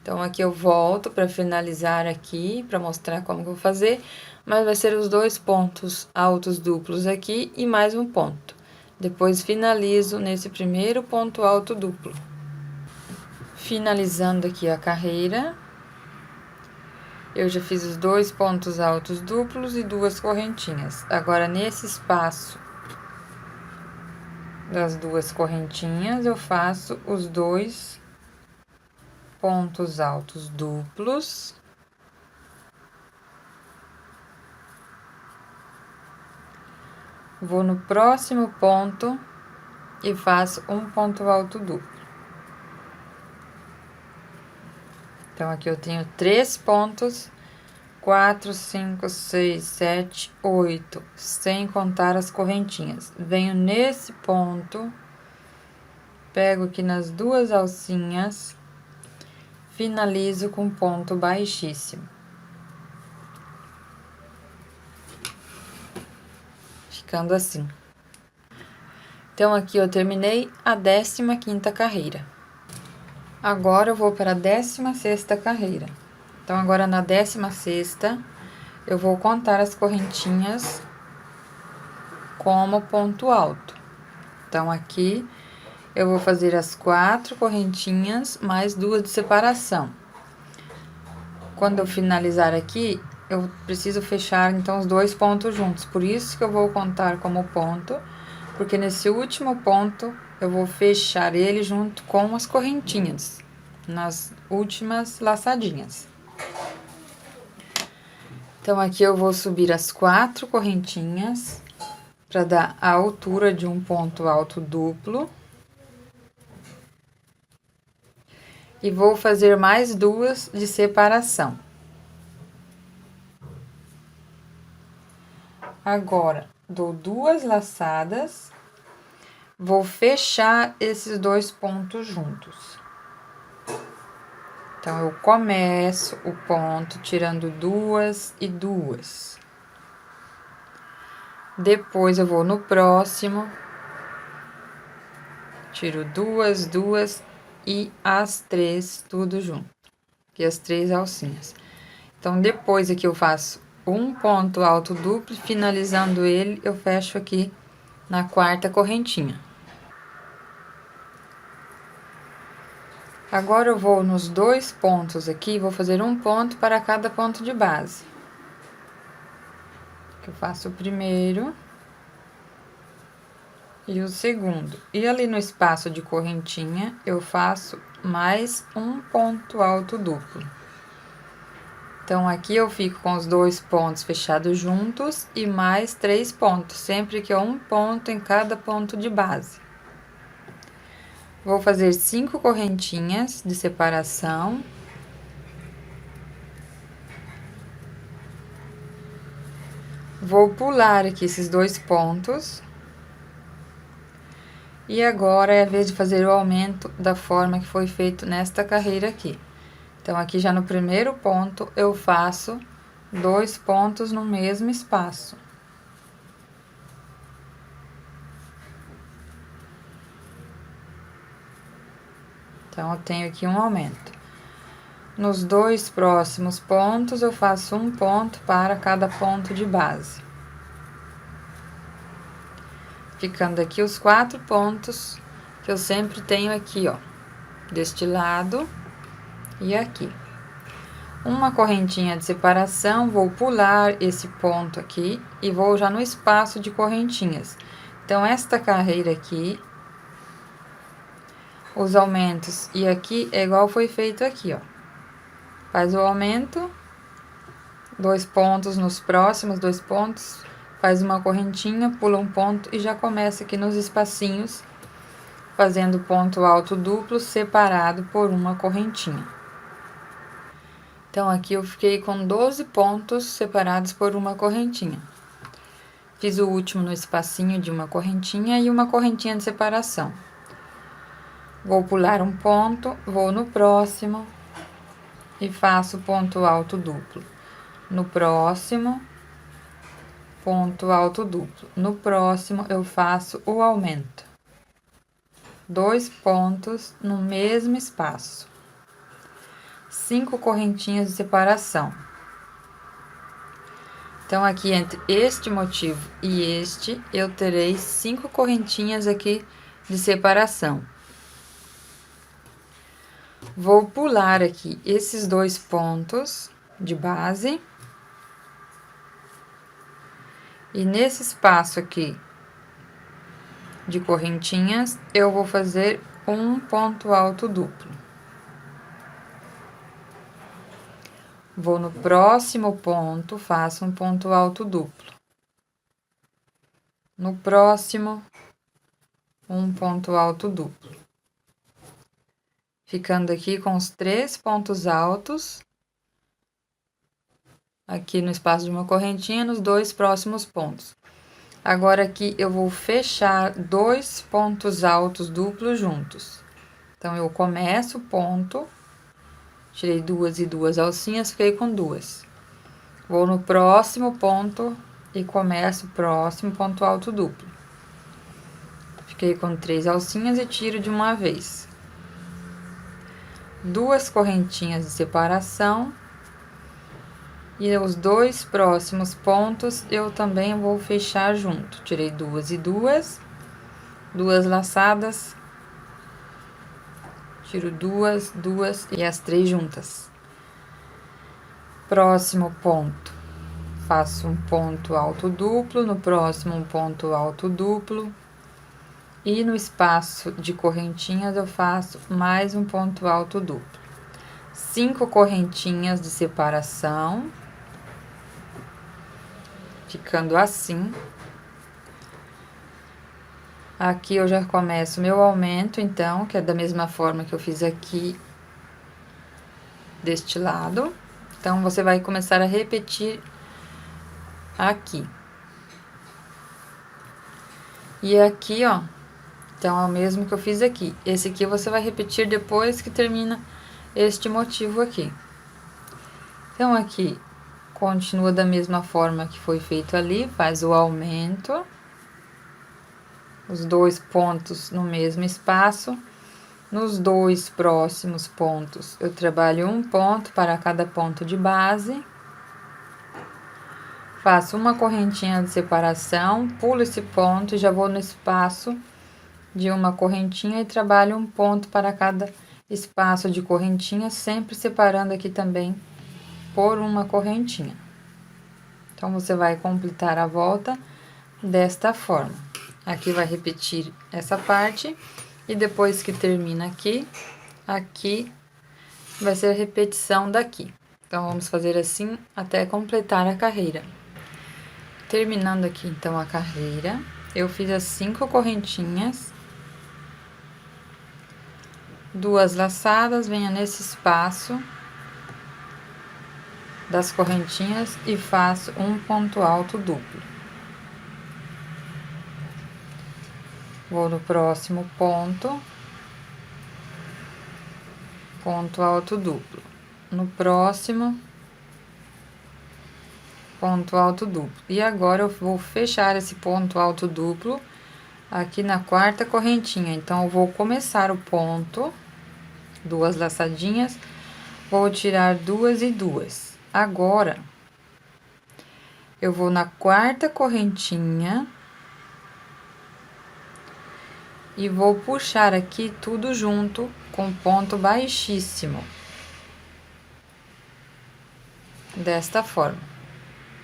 Então, aqui eu volto para finalizar aqui, para mostrar como que eu vou fazer. Mas vai ser os 2 pontos altos duplos aqui e mais um ponto. Depois, finalizo nesse primeiro ponto alto duplo. Finalizando aqui a carreira, eu já fiz os 2 pontos altos duplos e 2 correntinhas. Agora, nesse espaço das 2 correntinhas, eu faço os 2 pontos altos duplos. Vou no próximo ponto e faço um ponto alto duplo. Então, aqui eu tenho 3 pontos, 4, 5, 6, 7, 8, sem contar as correntinhas. Venho nesse ponto, pego aqui nas 2 alcinhas, finalizo com ponto baixíssimo. Ficando assim. Então, aqui eu terminei a 15ª carreira. Agora, eu vou para a 16ª carreira. Então, agora na 16ª, eu vou contar as correntinhas como ponto alto. Então, aqui eu vou fazer as 4 correntinhas mais 2 de separação. Quando eu finalizar aqui, eu preciso fechar, então, os 2 pontos juntos. Por isso que eu vou contar como ponto, porque nesse último ponto, eu vou fechar ele junto com as correntinhas, nas últimas laçadinhas. Então, aqui eu vou subir as 4 correntinhas para dar a altura de um ponto alto duplo. E vou fazer mais 2 de separação. Agora, dou 2 laçadas, vou fechar esses 2 pontos juntos. Então, eu começo o ponto tirando 2 e 2. Depois, eu vou no próximo, tiro 2, 2 e as 3, tudo junto. Aqui as 3 alcinhas. Então, depois aqui eu faço um ponto alto duplo, finalizando ele, eu fecho aqui na 4ª correntinha. Agora, eu vou nos 2 pontos aqui, vou fazer um ponto para cada ponto de base. Eu faço o primeiro e o segundo. E ali no espaço de correntinha, eu faço mais um ponto alto duplo. Então, aqui eu fico com os 2 pontos fechados juntos e mais 3 pontos, sempre que é um ponto em cada ponto de base. Vou fazer 5 correntinhas de separação. Vou pular aqui esses 2 pontos. E agora é a vez de fazer o aumento da forma que foi feito nesta carreira aqui. Então, aqui já no primeiro ponto, eu faço 2 pontos no mesmo espaço. Então, eu tenho aqui um aumento. Nos 2 próximos pontos, eu faço um ponto para cada ponto de base. Ficando aqui os 4 pontos que eu sempre tenho aqui, ó. Deste lado e aqui. Uma correntinha de separação, vou pular esse ponto aqui e vou já no espaço de correntinhas. Então, esta carreira aqui, os aumentos, e aqui é igual foi feito aqui, ó. Faz o aumento, 2 pontos nos próximos 2 pontos, faz uma correntinha, pula um ponto e já começa aqui nos espacinhos, fazendo ponto alto duplo separado por uma correntinha. Então, aqui eu fiquei com 12 pontos separados por uma correntinha. Fiz o último no espacinho de uma correntinha e uma correntinha de separação. Vou pular um ponto, vou no próximo e faço ponto alto duplo. No próximo, ponto alto duplo. No próximo, eu faço o aumento. 2 pontos no mesmo espaço. 5 correntinhas de separação. Então, aqui entre este motivo e este, eu terei 5 correntinhas aqui de separação. Vou pular aqui esses 2 pontos de base. E nesse espaço aqui de correntinhas, eu vou fazer um ponto alto duplo. Vou no próximo ponto, faço um ponto alto duplo. No próximo, um ponto alto duplo. Ficando aqui com os 3 pontos altos, aqui no espaço de uma correntinha, nos 2 próximos pontos. Agora, aqui eu vou fechar 2 pontos altos duplos juntos. Então, eu começo o ponto, tirei 2 e 2 alcinhas, fiquei com 2. Vou no próximo ponto e começo o próximo ponto alto duplo. Fiquei com 3 alcinhas e tiro de uma vez. 2 correntinhas de separação E os dois próximos pontos eu também vou fechar junto. Tirei 2 e 2, 2 laçadas, tiro 2, 2 e as 3 juntas. Próximo ponto, faço um ponto alto duplo, no próximo um ponto alto duplo. E no espaço de correntinhas eu faço mais um ponto alto duplo. 5 correntinhas de separação. Ficando assim. Aqui eu já começo meu aumento, então, que é da mesma forma que eu fiz aqui deste lado. Então, você vai começar a repetir aqui. E aqui, ó, então, é o mesmo que eu fiz aqui. Esse aqui você vai repetir depois que termina este motivo aqui. Então, aqui, continua da mesma forma que foi feito ali, faz o aumento. Os dois pontos no mesmo espaço. Nos dois próximos pontos, eu trabalho um ponto para cada ponto de base. Faço uma correntinha de separação, pulo esse ponto e já vou no espaço de uma correntinha e trabalho um ponto para cada espaço de correntinha, sempre separando aqui também por uma correntinha. Então, você vai completar a volta desta forma. Aqui vai repetir essa parte. E depois que termina aqui, aqui vai ser a repetição daqui. Então, vamos fazer assim até completar a carreira. Terminando aqui, então, a carreira, eu fiz as 5 correntinhas. 2 laçadas, venho nesse espaço das correntinhas e faço um ponto alto duplo. Vou no próximo ponto, ponto alto duplo. No próximo, ponto alto duplo. E agora eu vou fechar esse ponto alto duplo aqui na quarta correntinha. Então, eu vou começar o ponto, 2 laçadinhas, vou tirar 2 e 2. Agora, eu vou na quarta correntinha e vou puxar aqui tudo junto com ponto baixíssimo. Desta forma.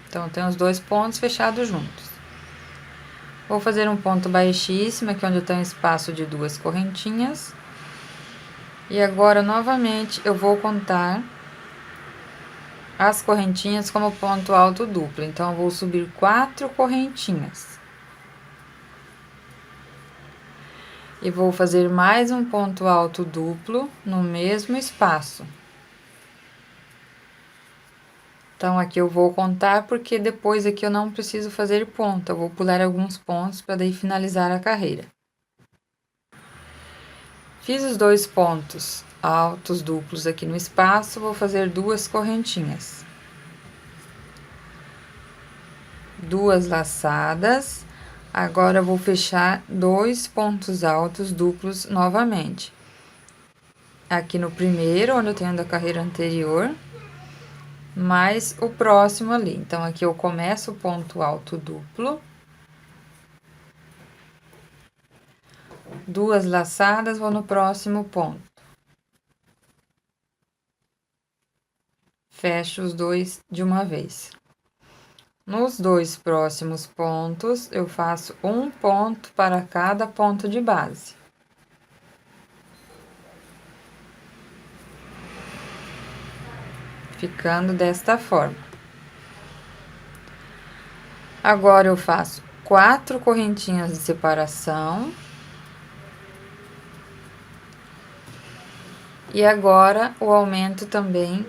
Então, tem os dois pontos fechados juntos. Vou fazer um ponto baixíssimo aqui onde tem um espaço de 2 correntinhas. E agora, novamente, eu vou contar as correntinhas como ponto alto duplo. Então, eu vou subir 4 correntinhas. E vou fazer mais um ponto alto duplo no mesmo espaço. Então, aqui eu vou contar, porque depois aqui eu não preciso fazer ponto. Eu vou pular alguns pontos para daí finalizar a carreira. Fiz os 2 pontos altos duplos aqui no espaço, vou fazer 2 correntinhas. 2 laçadas. Agora, eu vou fechar 2 pontos altos duplos novamente. Aqui no primeiro, onde eu tenho da carreira anterior, mais o próximo ali. Então, aqui eu começo o ponto alto duplo. 2 laçadas, vou no próximo ponto. Fecho os 2 de uma vez. Nos 2 próximos pontos, eu faço um ponto para cada ponto de base. Ficando desta forma. Agora, eu faço 4 correntinhas de separação. E agora, o aumento também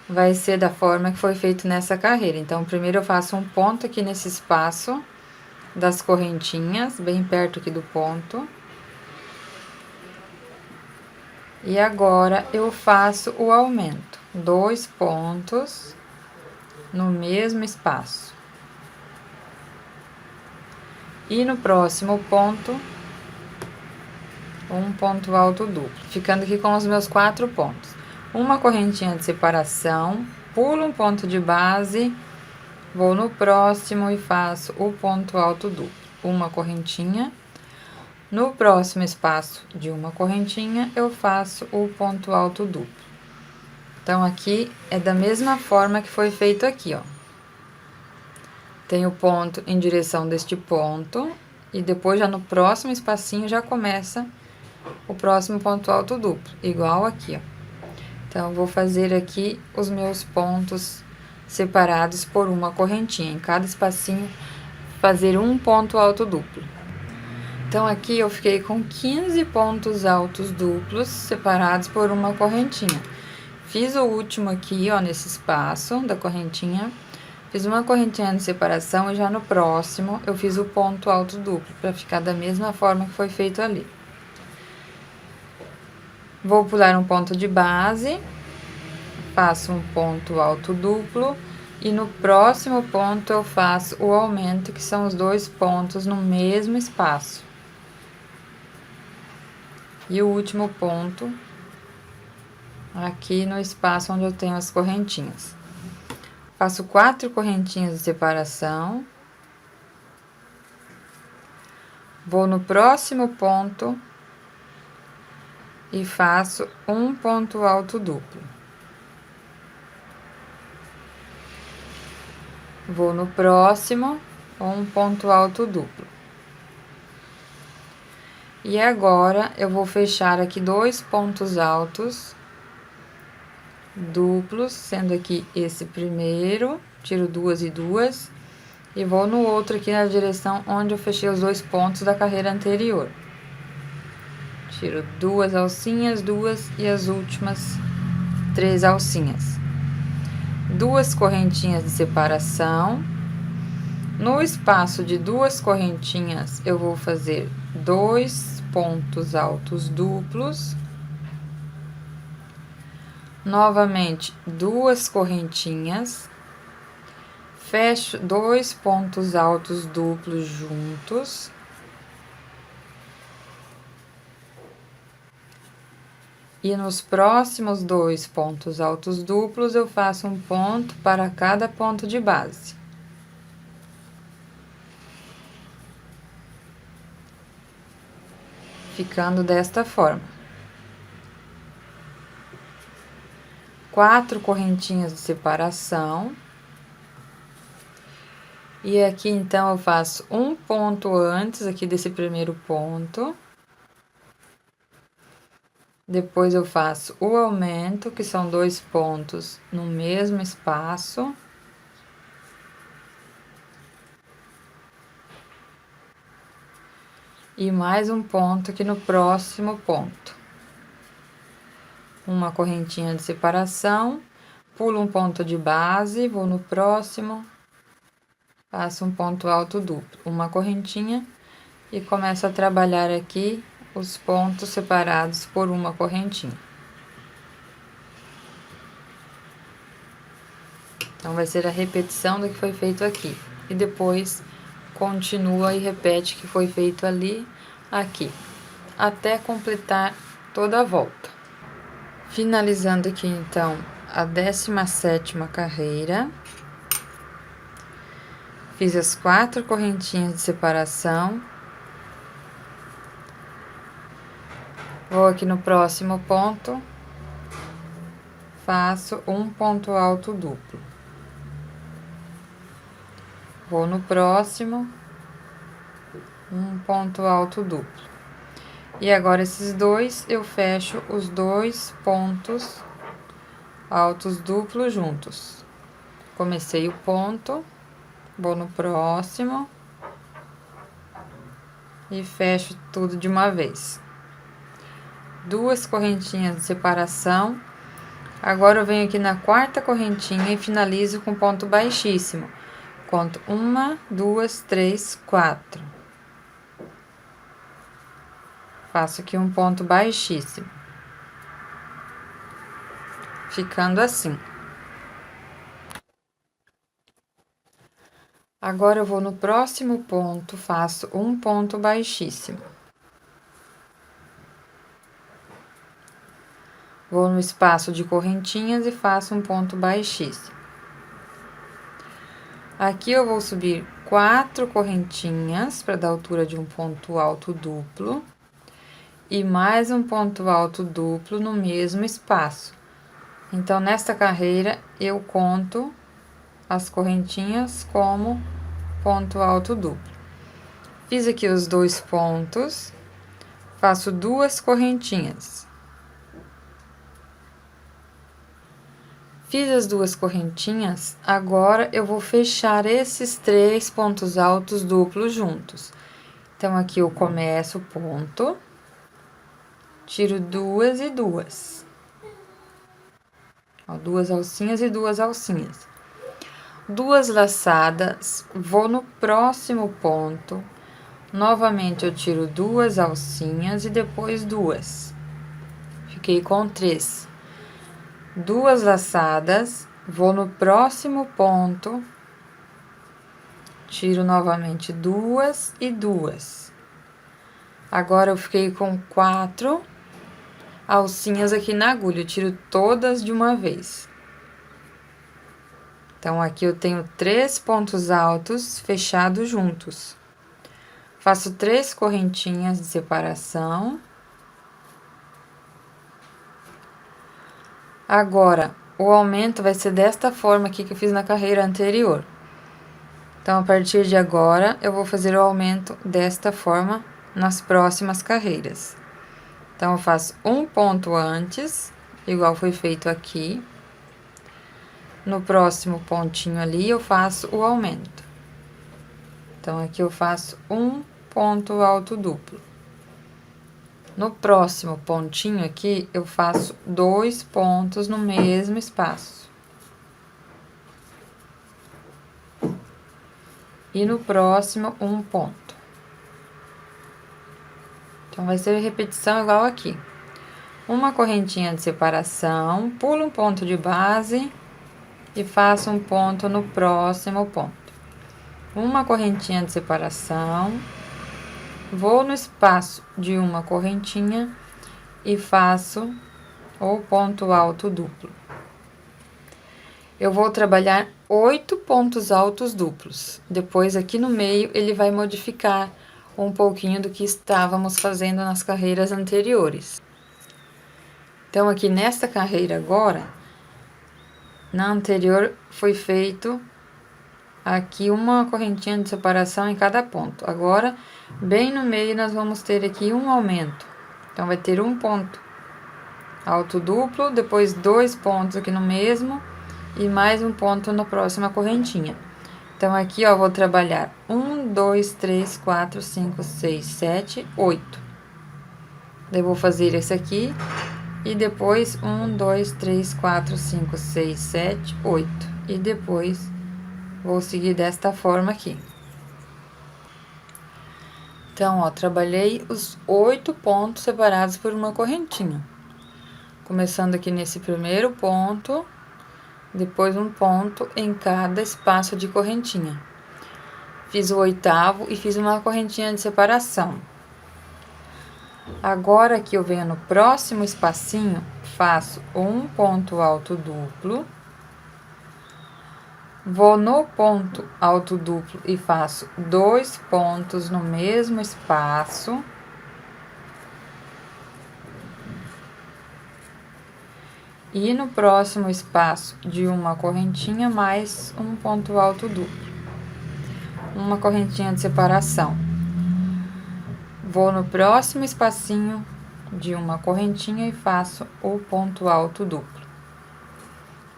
vai ser da forma que foi feito nessa carreira. Então, primeiro eu faço um ponto aqui nesse espaço das correntinhas, bem perto aqui do ponto. E agora, eu faço o aumento. 2 pontos no mesmo espaço. E no próximo ponto, um ponto alto duplo, ficando aqui com os meus 4 pontos. Uma correntinha de separação, pulo um ponto de base, vou no próximo e faço o ponto alto duplo, uma correntinha. No próximo espaço de uma correntinha, eu faço o ponto alto duplo. Então, aqui é da mesma forma que foi feito aqui, ó. Tem o ponto em direção deste ponto, e depois já no próximo espacinho já começa o próximo ponto alto duplo, igual aqui, ó. Então, vou fazer aqui os meus pontos separados por uma correntinha. Em cada espacinho, fazer um ponto alto duplo. Então, aqui eu fiquei com 15 pontos altos duplos separados por uma correntinha. Fiz o último aqui, ó, nesse espaço da correntinha. Fiz uma correntinha de separação e já no próximo eu fiz o ponto alto duplo, para ficar da mesma forma que foi feito ali. Vou pular um ponto de base, faço um ponto alto duplo e no próximo ponto eu faço o aumento, que são os 2 pontos no mesmo espaço. E o último ponto aqui no espaço onde eu tenho as correntinhas. Faço 4 correntinhas de separação. Vou no próximo ponto e faço um ponto alto duplo. Vou no próximo, um ponto alto duplo. E agora, eu vou fechar aqui 2 pontos altos duplos, sendo aqui esse primeiro, tiro 2 e 2, e vou no outro aqui na direção onde eu fechei os 2 pontos da carreira anterior. Tiro 2 alcinhas, 2 e as últimas 3 alcinhas. 2 correntinhas de separação. No espaço de 2 correntinhas, eu vou fazer 2 pontos altos duplos. Novamente, 2 correntinhas. Fecho 2 pontos altos duplos juntos. E nos próximos 2 pontos altos duplos, eu faço um ponto para cada ponto de base. Ficando desta forma. 4 correntinhas de separação. E aqui, então, eu faço um ponto antes aqui desse primeiro ponto. Depois eu faço o aumento, que são 2 pontos no mesmo espaço. E mais um ponto aqui no próximo ponto. Uma correntinha de separação, pulo um ponto de base, vou no próximo, faço um ponto alto duplo, uma correntinha e começo a trabalhar aqui os pontos separados por uma correntinha. Então, vai ser a repetição do que foi feito aqui. E depois, continua e repete o que foi feito ali, aqui. Até completar toda a volta. Finalizando aqui, então, a 17ª carreira. Fiz as 4 correntinhas de separação. Vou aqui no próximo ponto, faço um ponto alto duplo. Vou no próximo, um ponto alto duplo. E agora, esses dois, eu fecho os 2 pontos altos duplos juntos. Comecei o ponto, vou no próximo e fecho tudo de uma vez. 2 correntinhas de separação. Agora, eu venho aqui na 4ª correntinha e finalizo com ponto baixíssimo. Conto 1, 2, 3, 4. Faço aqui um ponto baixíssimo. Ficando assim. Agora, eu vou no próximo ponto, faço um ponto baixíssimo. Vou no espaço de correntinhas e faço um ponto baixíssimo. Aqui eu vou subir 4 correntinhas para dar altura de um ponto alto duplo. E mais um ponto alto duplo no mesmo espaço. Então, nesta carreira, eu conto as correntinhas como ponto alto duplo. Fiz aqui os 2 pontos, faço 2 correntinhas. Fiz as 2 correntinhas, agora eu vou fechar esses 3 pontos altos duplos juntos. Então, aqui eu começo o ponto, tiro 2 e 2. Ó, 2 alcinhas e 2 alcinhas. 2 laçadas, vou no próximo ponto. Novamente, eu tiro 2 alcinhas e depois 2. Fiquei com 3. 2 laçadas, vou no próximo ponto, tiro novamente 2 e 2. Agora, eu fiquei com 4 alcinhas aqui na agulha, eu tiro todas de uma vez. Então, aqui eu tenho 3 pontos altos fechados juntos. Faço 3 correntinhas de separação. Agora, o aumento vai ser desta forma aqui que eu fiz na carreira anterior. Então, a partir de agora, eu vou fazer o aumento desta forma nas próximas carreiras. Então, eu faço um ponto antes, igual foi feito aqui. No próximo pontinho ali, eu faço o aumento. Então, aqui eu faço um ponto alto duplo. No próximo pontinho aqui, eu faço 2 pontos no mesmo espaço. E no próximo, um ponto. Então, vai ser repetição igual aqui. Uma correntinha de separação, pulo um ponto de base e faço um ponto no próximo ponto. Uma correntinha de separação, vou no espaço de uma correntinha e faço o ponto alto duplo. Eu vou trabalhar 8 pontos altos duplos. Depois, aqui no meio, ele vai modificar um pouquinho do que estávamos fazendo nas carreiras anteriores. Então, aqui nesta carreira agora, na anterior foi feito aqui uma correntinha de separação em cada ponto. Agora, bem no meio, nós vamos ter aqui um aumento. Então, vai ter um ponto alto duplo, depois 2 pontos aqui no mesmo e mais um ponto na próxima correntinha. Então, aqui, ó, vou trabalhar 1, 2, 3, 4, 5, 6, 7, 8. Daí, vou fazer esse aqui e depois 1, 2, 3, 4, 5, 6, 7, 8. E depois vou seguir desta forma aqui. Então, ó, trabalhei os 8 pontos separados por uma correntinha. Começando aqui nesse primeiro ponto, depois um ponto em cada espaço de correntinha. Fiz o 8º e fiz uma correntinha de separação. Agora, aqui eu venho no próximo espacinho, faço um ponto alto duplo. Vou no ponto alto duplo e faço 2 pontos no mesmo espaço. E no próximo espaço de uma correntinha, mais um ponto alto duplo. Uma correntinha de separação. Vou no próximo espacinho de uma correntinha e faço o ponto alto duplo.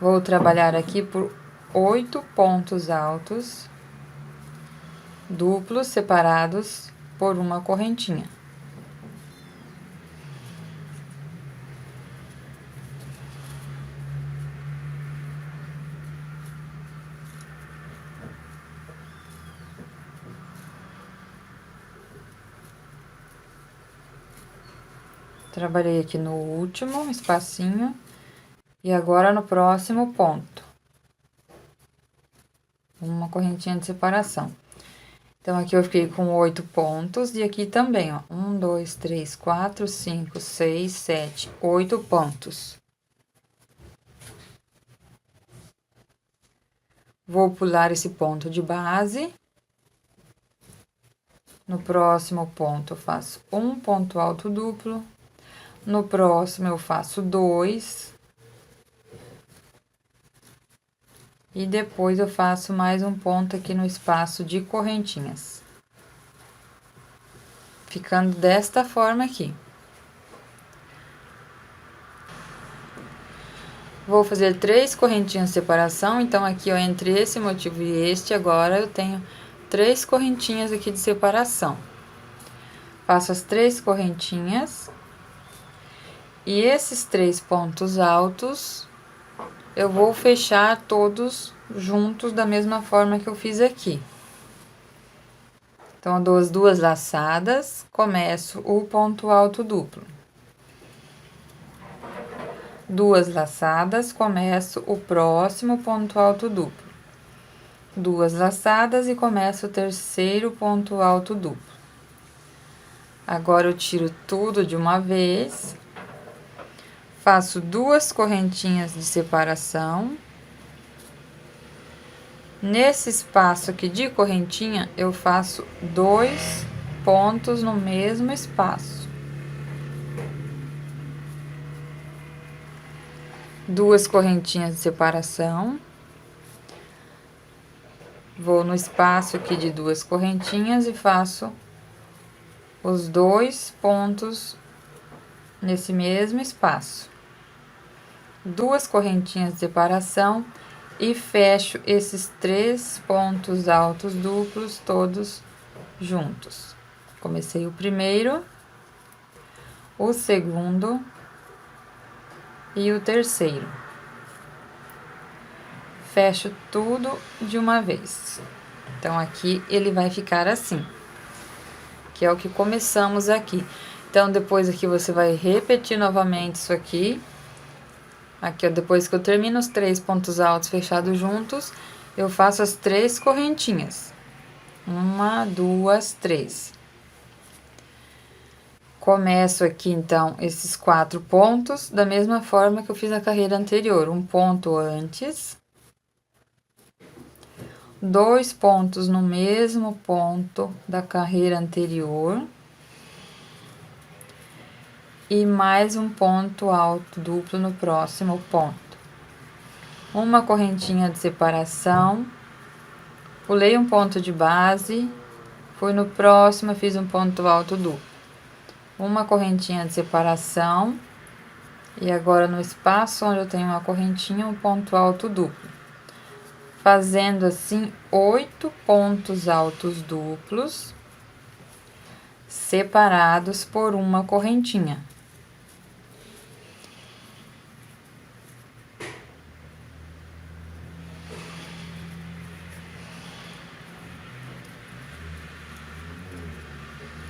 Vou trabalhar aqui por 8 pontos altos duplos separados por uma correntinha. Trabalhei aqui no último espacinho e agora no próximo ponto. Uma correntinha de separação. Então, aqui eu fiquei com 8 pontos e aqui também, ó. 1, 2, 3, 4, 5, 6, 7, 8 pontos. Vou pular esse ponto de base. No próximo ponto, eu faço um ponto alto duplo. No próximo, eu faço 2. E depois eu faço mais um ponto aqui no espaço de correntinhas. Ficando desta forma aqui. Vou fazer 3 correntinhas de separação, então aqui, ó, entre esse motivo e este, agora eu tenho 3 correntinhas aqui de separação. Faço as 3 correntinhas. E esses 3 pontos altos, eu vou fechar todos juntos da mesma forma que eu fiz aqui. Então, eu dou as 2 laçadas, começo o ponto alto duplo. 2 laçadas, começo o próximo ponto alto duplo. 2 laçadas e começo o terceiro ponto alto duplo. Agora, eu tiro tudo de uma vez. Faço 2 correntinhas de separação. Nesse espaço aqui de correntinha, eu faço 2 pontos no mesmo espaço. 2 correntinhas de separação. Vou no espaço aqui de 2 correntinhas e faço os 2 pontos nesse mesmo espaço. 2 correntinhas de separação e fecho esses 3 pontos altos duplos todos juntos. Comecei o primeiro, o segundo e o terceiro. Fecho tudo de uma vez. Então, aqui ele vai ficar assim, que é o que começamos aqui. Então, depois aqui você vai repetir novamente isso aqui. Aqui, ó, depois que eu termino os 3 pontos altos fechados juntos, eu faço as 3 correntinhas. 1, 2, 3. Começo aqui, então, esses 4 pontos da mesma forma que eu fiz na carreira anterior. Um ponto antes. 2 pontos no mesmo ponto da carreira anterior. E mais um ponto alto duplo no próximo ponto. Uma correntinha de separação, pulei um ponto de base, fui no próximo, fiz um ponto alto duplo. Uma correntinha de separação, e agora no espaço onde eu tenho uma correntinha, um ponto alto duplo. Fazendo assim 8 pontos altos duplos, separados por uma correntinha.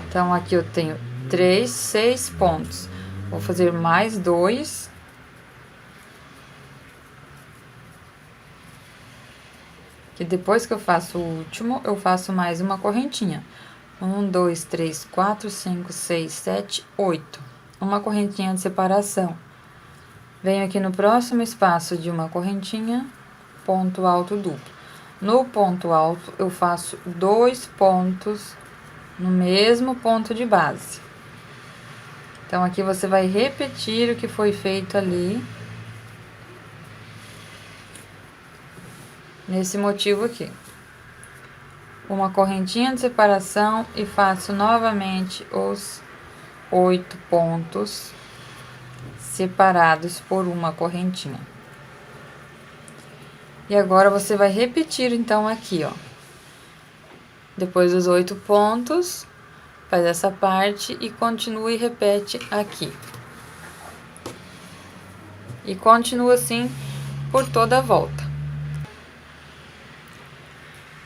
Então, aqui eu tenho 6 pontos. Vou fazer mais 2. Que depois que eu faço o último, eu faço mais uma correntinha. 1, 2, 3, 4, 5, 6, 7, 8. Uma correntinha de separação. Venho aqui no próximo espaço de uma correntinha, ponto alto duplo. No ponto alto, eu faço 2 pontos no mesmo ponto de base. Então, aqui você vai repetir o que foi feito ali. Nesse motivo aqui. Uma correntinha de separação e faço novamente os 8 pontos separados por uma correntinha. E agora, você vai repetir, então, aqui, ó. Depois dos 8 pontos, faz essa parte e continua e repete aqui. E continua assim por toda a volta.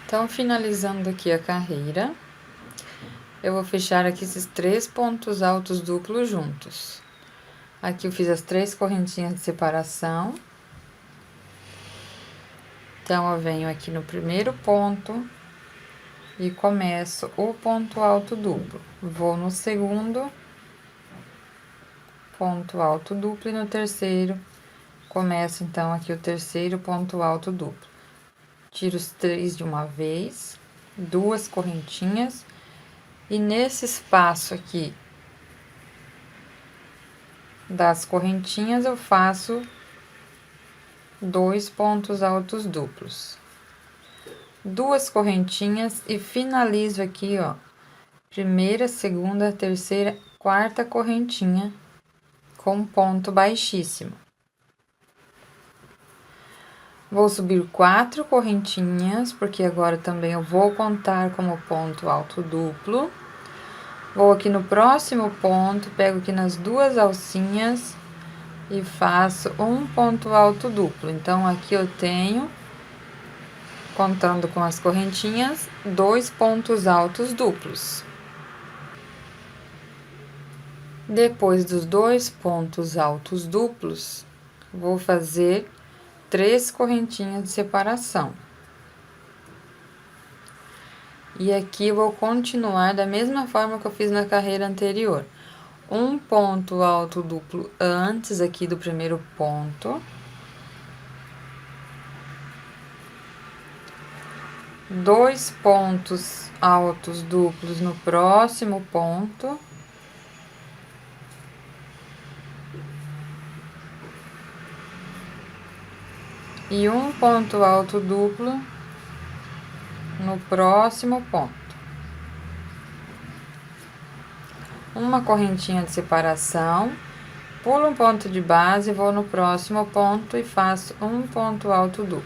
Então, finalizando aqui a carreira, eu vou fechar aqui esses 3 pontos altos duplos juntos. Aqui eu fiz as 3 correntinhas de separação. Então, eu venho aqui no primeiro ponto e começo o ponto alto duplo. Vou no segundo ponto alto duplo e no terceiro começo, então, aqui o terceiro ponto alto duplo. tiro os 3 de uma vez, 2 correntinhas, e nesse espaço aqui das correntinhas eu faço 2 pontos altos duplos, 2 correntinhas e finalizo aqui, ó, primeira, segunda, terceira, quarta correntinha com ponto baixíssimo. Vou subir 4 correntinhas, porque agora também eu vou contar como ponto alto duplo. Vou aqui no próximo ponto, pego aqui nas 2 alcinhas e faço um ponto alto duplo. Então, aqui eu tenho, contando com as correntinhas, 2 pontos altos duplos. Depois dos 2 pontos altos duplos, vou fazer 3 correntinhas de separação. E aqui vou continuar da mesma forma que eu fiz na carreira anterior. Um ponto alto duplo antes aqui do primeiro ponto. 2 pontos altos duplos no próximo ponto. E um ponto alto duplo no próximo ponto. Uma correntinha de separação, pulo um ponto de base, vou no próximo ponto e faço um ponto alto duplo.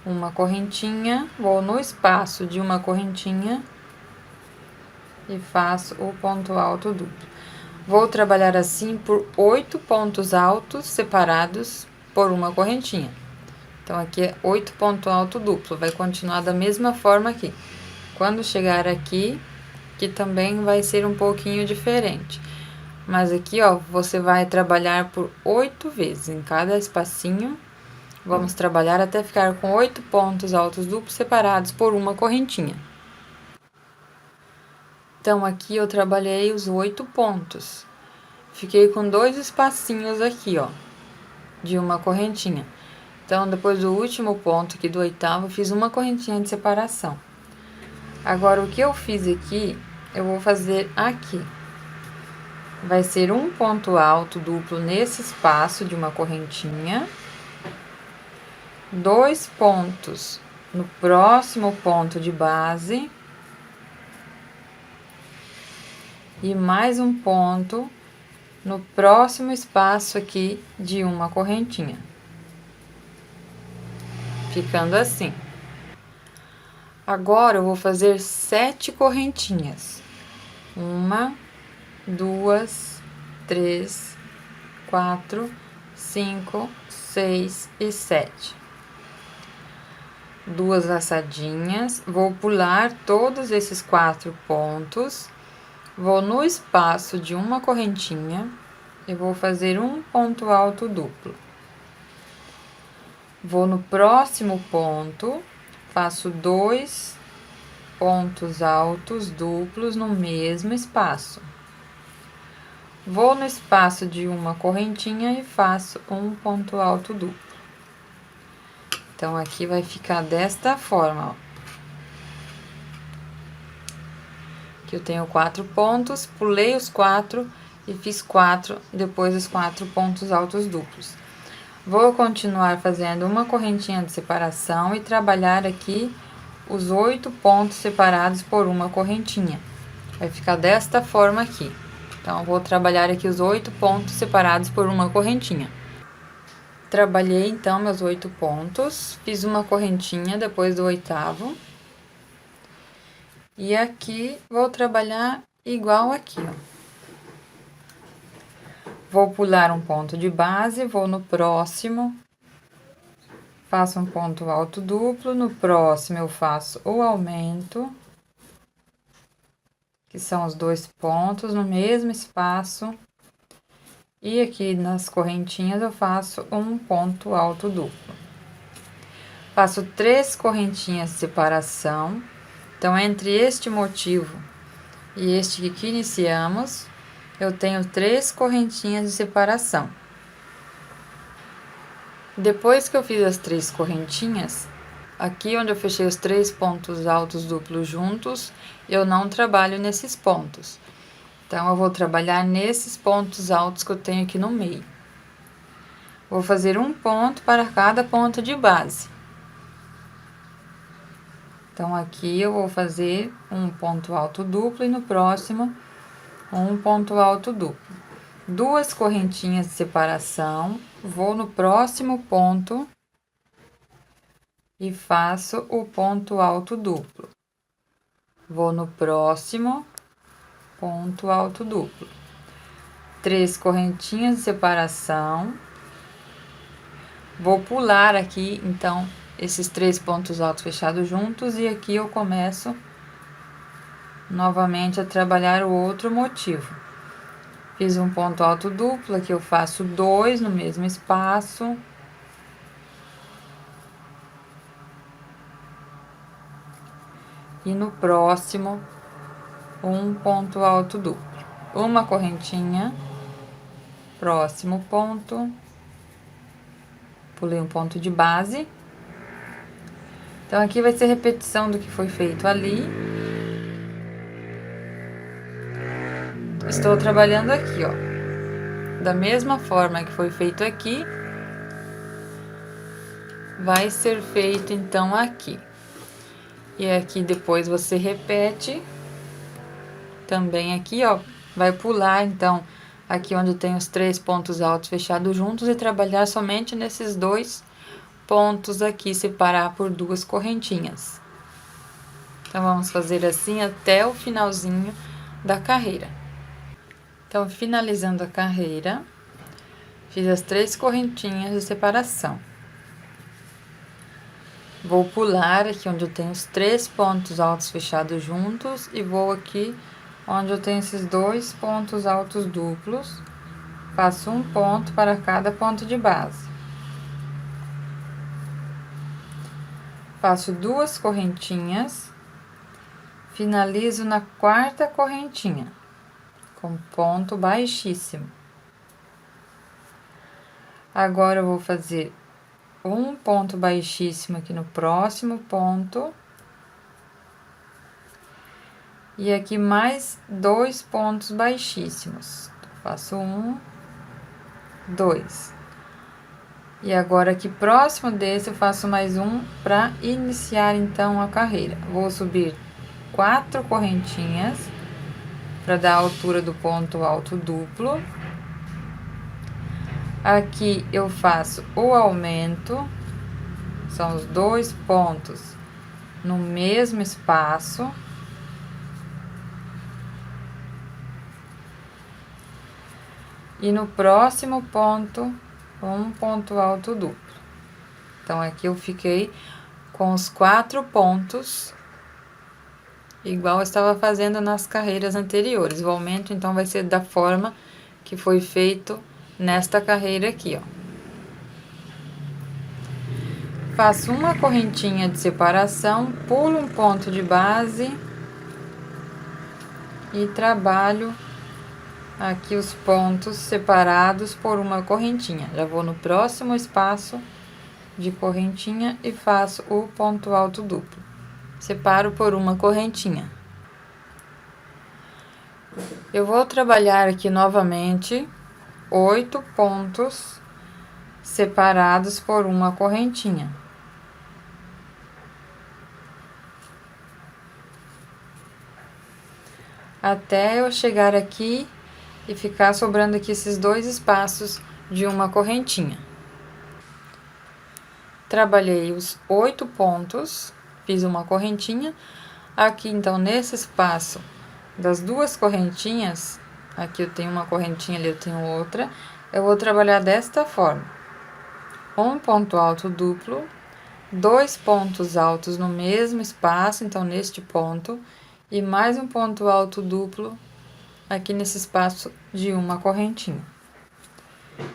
Uma correntinha, vou no espaço de uma correntinha e faço o ponto alto duplo. Vou trabalhar assim por 8 pontos altos separados por uma correntinha. Então, aqui é 8 ponto alto duplo, vai continuar da mesma forma aqui. Quando chegar aqui, que também vai ser um pouquinho diferente. Mas aqui, ó, você vai trabalhar por 8 vezes em cada espacinho. Vamos trabalhar até ficar com 8 pontos altos duplos separados por uma correntinha. Então, aqui eu trabalhei os 8 pontos. Fiquei com 2 espacinhos aqui, ó, de uma correntinha. Então, depois do último ponto aqui do oitavo, eu fiz uma correntinha de separação. Agora, o que eu fiz aqui, eu vou fazer aqui. Vai ser um ponto alto duplo nesse espaço de uma correntinha. 2 pontos no próximo ponto de base. E mais um ponto no próximo espaço aqui de uma correntinha. Ficando assim. Agora, eu vou fazer 7 correntinhas. 1, 2, 3, 4, 5, 6 e 7. 2 laçadinhas. Vou pular todos esses 4 pontos. Vou no espaço de uma correntinha e vou fazer um ponto alto duplo. Vou no próximo ponto, faço 2 pontos altos duplos no mesmo espaço. Vou no espaço de uma correntinha e faço um ponto alto duplo. Então, aqui vai ficar desta forma, ó. Aqui eu tenho 4 pontos, pulei os 4 e fiz 4, depois os 4 pontos altos duplos. Vou continuar fazendo uma correntinha de separação e trabalhar aqui os 8 pontos separados por uma correntinha. Vai ficar desta forma aqui. Então, vou trabalhar aqui os 8 pontos separados por uma correntinha. Trabalhei, então, meus 8 pontos. Fiz uma correntinha depois do oitavo. E aqui, vou trabalhar igual aqui, ó. Vou pular um ponto de base, vou no próximo, faço um ponto alto duplo, no próximo eu faço o aumento, que são os 2 pontos no mesmo espaço, e aqui nas correntinhas eu faço um ponto alto duplo. Faço 3 correntinhas de separação, então entre este motivo e este que iniciamos, eu tenho 3 correntinhas de separação. Depois que eu fiz as 3 correntinhas, aqui onde eu fechei os 3 pontos altos duplos juntos, eu não trabalho nesses pontos. Então, eu vou trabalhar nesses pontos altos que eu tenho aqui no meio. Vou fazer um ponto para cada ponto de base. Então, aqui eu vou fazer um ponto alto duplo e no próximo, um ponto alto duplo. 2 correntinhas de separação, vou no próximo ponto e faço o ponto alto duplo. Vou no próximo ponto alto duplo. 3 correntinhas de separação. Vou pular aqui, então, esses 3 pontos altos fechados juntos e aqui eu começo novamente a trabalhar o outro motivo. Fiz um ponto alto duplo, aqui eu faço 2 no mesmo espaço. E no próximo, um ponto alto duplo. Uma correntinha, próximo ponto, pulei um ponto de base. Então, aqui vai ser repetição do que foi feito ali. Estou trabalhando aqui, ó. Da mesma forma que foi feito aqui, vai ser feito, então, aqui. E aqui depois você repete. Também aqui, ó, vai pular, então, aqui onde tem os 3 pontos altos fechados juntos e trabalhar somente nesses 2 pontos aqui, separar por 2 correntinhas. Então, vamos fazer assim até o finalzinho da carreira. Então, finalizando a carreira, fiz as 3 correntinhas de separação. Vou pular aqui onde eu tenho os 3 pontos altos fechados juntos e vou aqui onde eu tenho esses 2 pontos altos duplos, faço um ponto para cada ponto de base. Faço 2 correntinhas, finalizo na 4ª correntinha, com ponto baixíssimo. Agora, eu vou fazer um ponto baixíssimo aqui no próximo ponto. E aqui mais 2 pontos baixíssimos. Faço 1, 2. E agora, aqui próximo desse, eu faço mais um para iniciar, então, a carreira. Vou subir 4 correntinhas para dar a altura do ponto alto duplo. Aqui eu faço o aumento, são os 2 pontos no mesmo espaço. E no próximo ponto, um ponto alto duplo. Então, aqui eu fiquei com os 4 pontos, igual eu estava fazendo nas carreiras anteriores. O aumento, então, vai ser da forma que foi feito nesta carreira aqui, ó. Faço uma correntinha de separação, pulo um ponto de base e trabalho aqui os pontos separados por uma correntinha. Já vou no próximo espaço de correntinha e faço o ponto alto duplo. Separo por uma correntinha. Eu vou trabalhar aqui novamente 8 pontos separados por uma correntinha. Até eu chegar aqui e ficar sobrando aqui esses 2 espaços de uma correntinha. Trabalhei os 8 pontos, fiz uma correntinha. Aqui, então, nesse espaço das 2 correntinhas, aqui eu tenho uma correntinha, ali eu tenho outra, eu vou trabalhar desta forma. Um ponto alto duplo, 2 pontos altos no mesmo espaço, então, neste ponto, e mais um ponto alto duplo aqui nesse espaço de uma correntinha.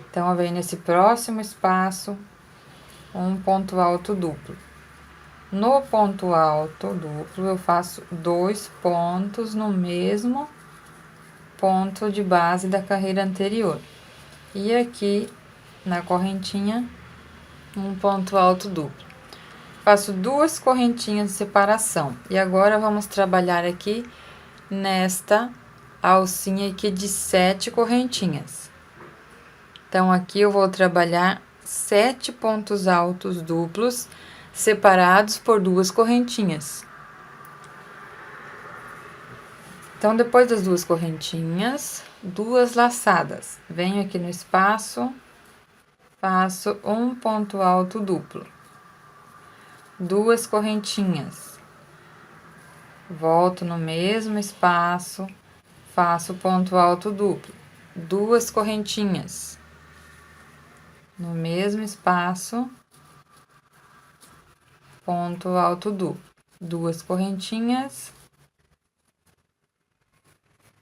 Então, eu venho nesse próximo espaço, um ponto alto duplo. No ponto alto duplo, eu faço 2 pontos no mesmo ponto de base da carreira anterior. E aqui, na correntinha, um ponto alto duplo. Faço 2 correntinhas de separação. E agora vamos trabalhar aqui nesta alcinha aqui de 7 correntinhas. Então, aqui eu vou trabalhar 7 pontos altos duplos, separados por 2 correntinhas. Então, depois das 2 correntinhas, 2 laçadas. Venho aqui no espaço, faço um ponto alto duplo. 2 correntinhas. Volto no mesmo espaço, faço ponto alto duplo. 2 correntinhas. No mesmo espaço, ponto alto duplo. 2 correntinhas.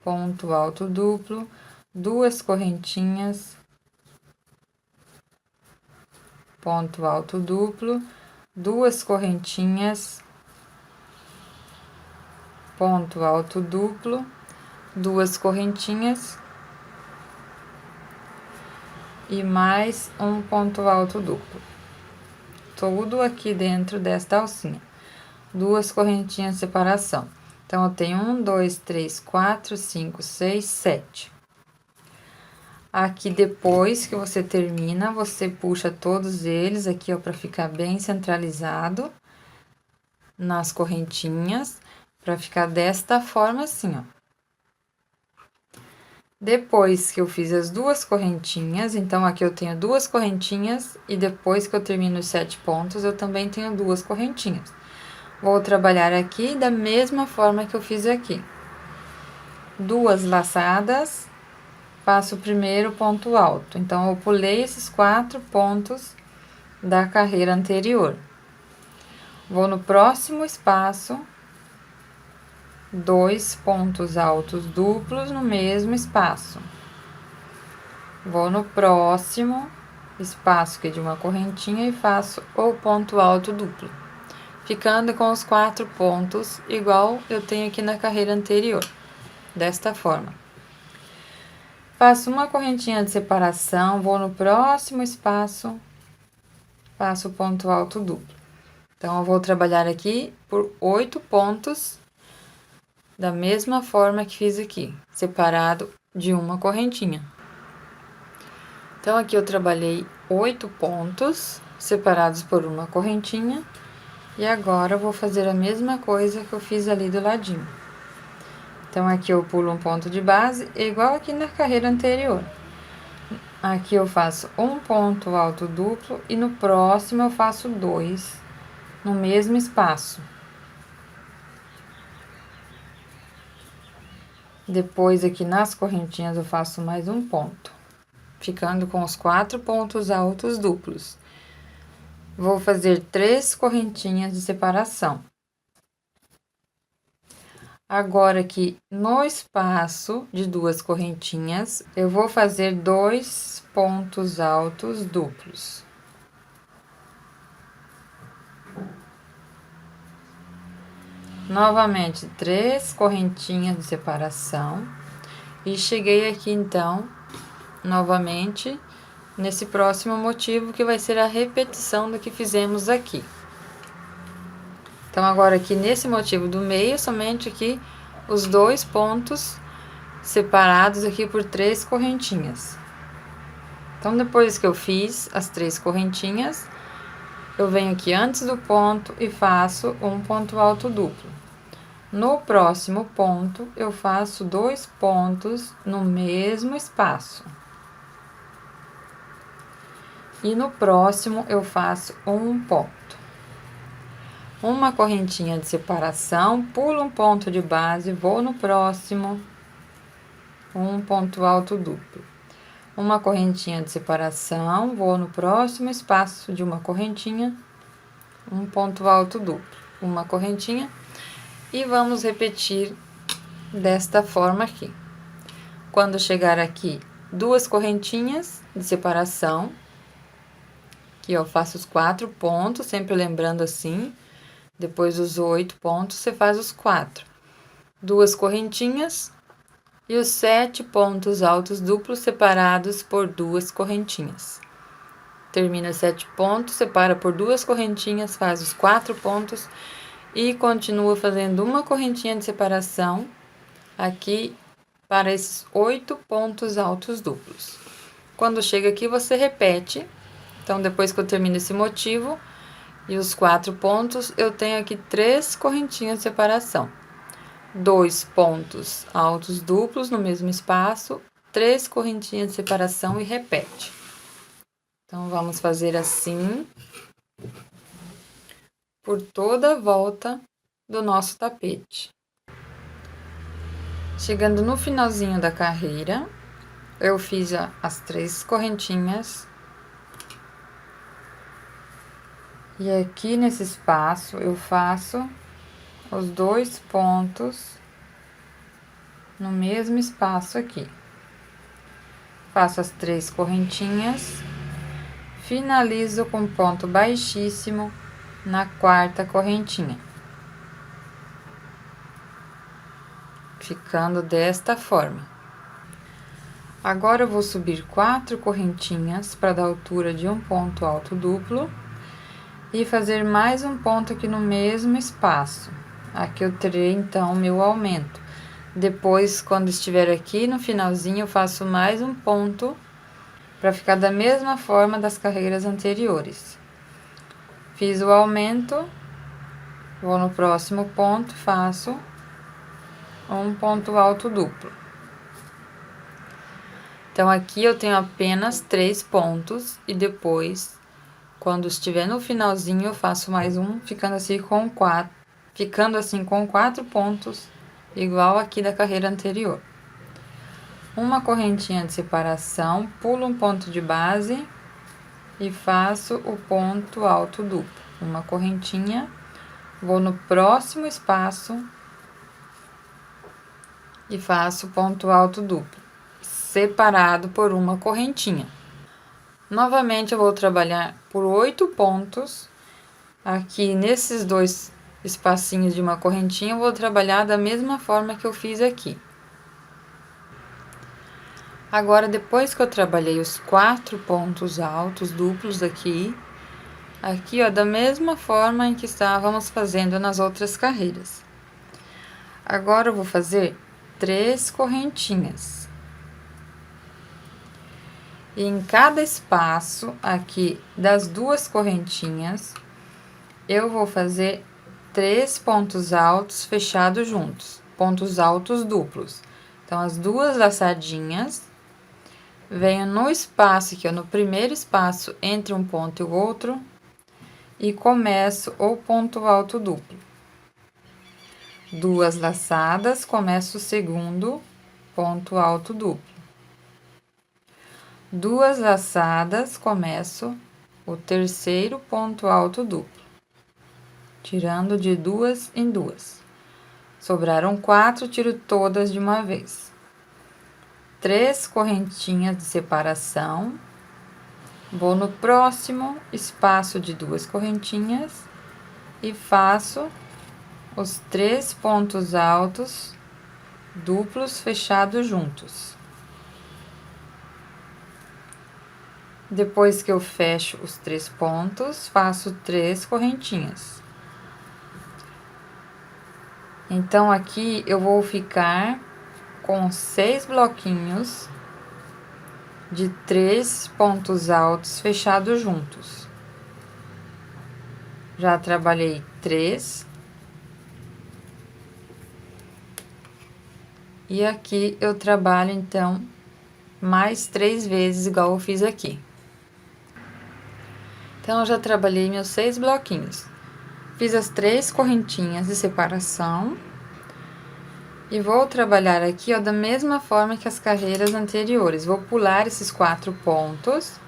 Ponto alto duplo, 2 correntinhas, ponto alto duplo, 2 correntinhas, ponto alto duplo, 2 correntinhas e mais um ponto alto duplo. Tudo aqui dentro desta alcinha. 2 correntinhas de separação. Então, eu tenho 1, 2, 3, 4, 5, 6, 7. Aqui, depois que você termina, você puxa todos eles aqui, ó, pra ficar bem centralizado nas correntinhas, pra ficar desta forma assim, ó. Depois que eu fiz as 2 correntinhas, então, aqui eu tenho 2 correntinhas, e depois que eu termino os 7 pontos, eu também tenho 2 correntinhas. Vou trabalhar aqui da mesma forma que eu fiz aqui. 2 laçadas, faço o primeiro ponto alto. Então, eu pulei esses 4 pontos da carreira anterior. Vou no próximo espaço, 2 pontos altos duplos no mesmo espaço. Vou no próximo espaço, que é de uma correntinha, e faço o ponto alto duplo, ficando com os 4 pontos, igual eu tenho aqui na carreira anterior, desta forma. Faço uma correntinha de separação, vou no próximo espaço, faço o ponto alto duplo. Então, eu vou trabalhar aqui por 8 pontos, da mesma forma que fiz aqui, separado de uma correntinha. Então, aqui eu trabalhei 8 pontos, separados por uma correntinha. E agora, eu vou fazer a mesma coisa que eu fiz ali do ladinho. Então, aqui eu pulo um ponto de base, igual aqui na carreira anterior. Aqui eu faço um ponto alto duplo e no próximo eu faço 2, no mesmo espaço. Depois, aqui nas correntinhas, eu faço mais um ponto, ficando com os 4 pontos altos duplos. Vou fazer 3 correntinhas de separação. Agora, aqui no espaço de 2 correntinhas, eu vou fazer 2 pontos altos duplos. Novamente, 3 correntinhas de separação. E cheguei aqui, então, novamente, nesse próximo motivo, que vai ser a repetição do que fizemos aqui. Então, agora aqui nesse motivo do meio, somente aqui os 2 pontos separados aqui por 3 correntinhas. Então, depois que eu fiz as 3 correntinhas, eu venho aqui antes do ponto e faço um ponto alto duplo. No próximo ponto, eu faço 2 pontos no mesmo espaço. E no próximo, eu faço um ponto. Uma correntinha de separação, pulo um ponto de base, vou no próximo, um ponto alto duplo. Uma correntinha de separação, vou no próximo espaço de uma correntinha, um ponto alto duplo. Uma correntinha, e vamos repetir desta forma aqui. Quando chegar aqui, 2 correntinhas de separação, que eu faço os 4 pontos, sempre lembrando assim. Depois dos 8 pontos, você faz os 4. 2 correntinhas e os 7 pontos altos duplos separados por 2 correntinhas. termina 7 pontos, separa por 2 correntinhas, faz os 4 pontos e continua fazendo uma correntinha de separação aqui para esses 8 pontos altos duplos. Quando chega aqui, você repete. Então, depois que eu termino esse motivo e os 4 pontos, eu tenho aqui 3 correntinhas de separação. 2 pontos altos duplos no mesmo espaço, 3 correntinhas de separação e repete. Então, vamos fazer assim por toda a volta do nosso tapete. Chegando no finalzinho da carreira, eu fiz as 3 correntinhas. E aqui nesse espaço, eu faço os 2 pontos no mesmo espaço aqui. Faço as 3 correntinhas, finalizo com ponto baixíssimo na 4ª correntinha. Ficando desta forma. Agora eu vou subir 4 correntinhas para dar altura de um ponto alto duplo e fazer mais um ponto aqui no mesmo espaço. Aqui eu terei então o meu aumento. Depois, quando estiver aqui no finalzinho, eu faço mais um ponto para ficar da mesma forma das carreiras anteriores. Fiz o aumento, vou no próximo ponto, faço um ponto alto duplo. Então, aqui eu tenho apenas 3 pontos e depois, quando estiver no finalzinho, eu faço mais um, ficando assim com 4 pontos, igual aqui da carreira anterior. Uma correntinha de separação, pulo um ponto de base e faço o ponto alto duplo. Uma correntinha, vou no próximo espaço e faço ponto alto duplo, separado por uma correntinha. Novamente, eu vou trabalhar por 8 pontos. Aqui, nesses 2 espacinhos de uma correntinha, eu vou trabalhar da mesma forma que eu fiz aqui. Agora, depois que eu trabalhei os 4 pontos altos duplos aqui, ó, da mesma forma em que estávamos fazendo nas outras carreiras. Agora, eu vou fazer 3 correntinhas. E em cada espaço aqui das 2 correntinhas, eu vou fazer 3 pontos altos fechados juntos, pontos altos duplos. Então, as 2 laçadinhas, venho no espaço aqui, ó, no primeiro espaço entre um ponto e o outro, e começo o ponto alto duplo. 2 laçadas, começo o segundo ponto alto duplo. 2 laçadas, começo o terceiro ponto alto duplo, tirando de 2 em 2. Sobraram 4, tiro todas de uma vez. 3 correntinhas de separação, vou no próximo espaço de 2 correntinhas e faço os 3 pontos altos duplos fechados juntos. Depois que eu fecho os 3 pontos, faço 3 correntinhas. Então, aqui eu vou ficar com 6 bloquinhos de 3 pontos altos fechados juntos. Já trabalhei 3. E aqui eu trabalho, então, mais 3 vezes, igual eu fiz aqui. Então, eu já trabalhei meus 6 bloquinhos. Fiz as 3 correntinhas de separação. E vou trabalhar aqui, ó, da mesma forma que as carreiras anteriores. Vou pular esses 4 pontos.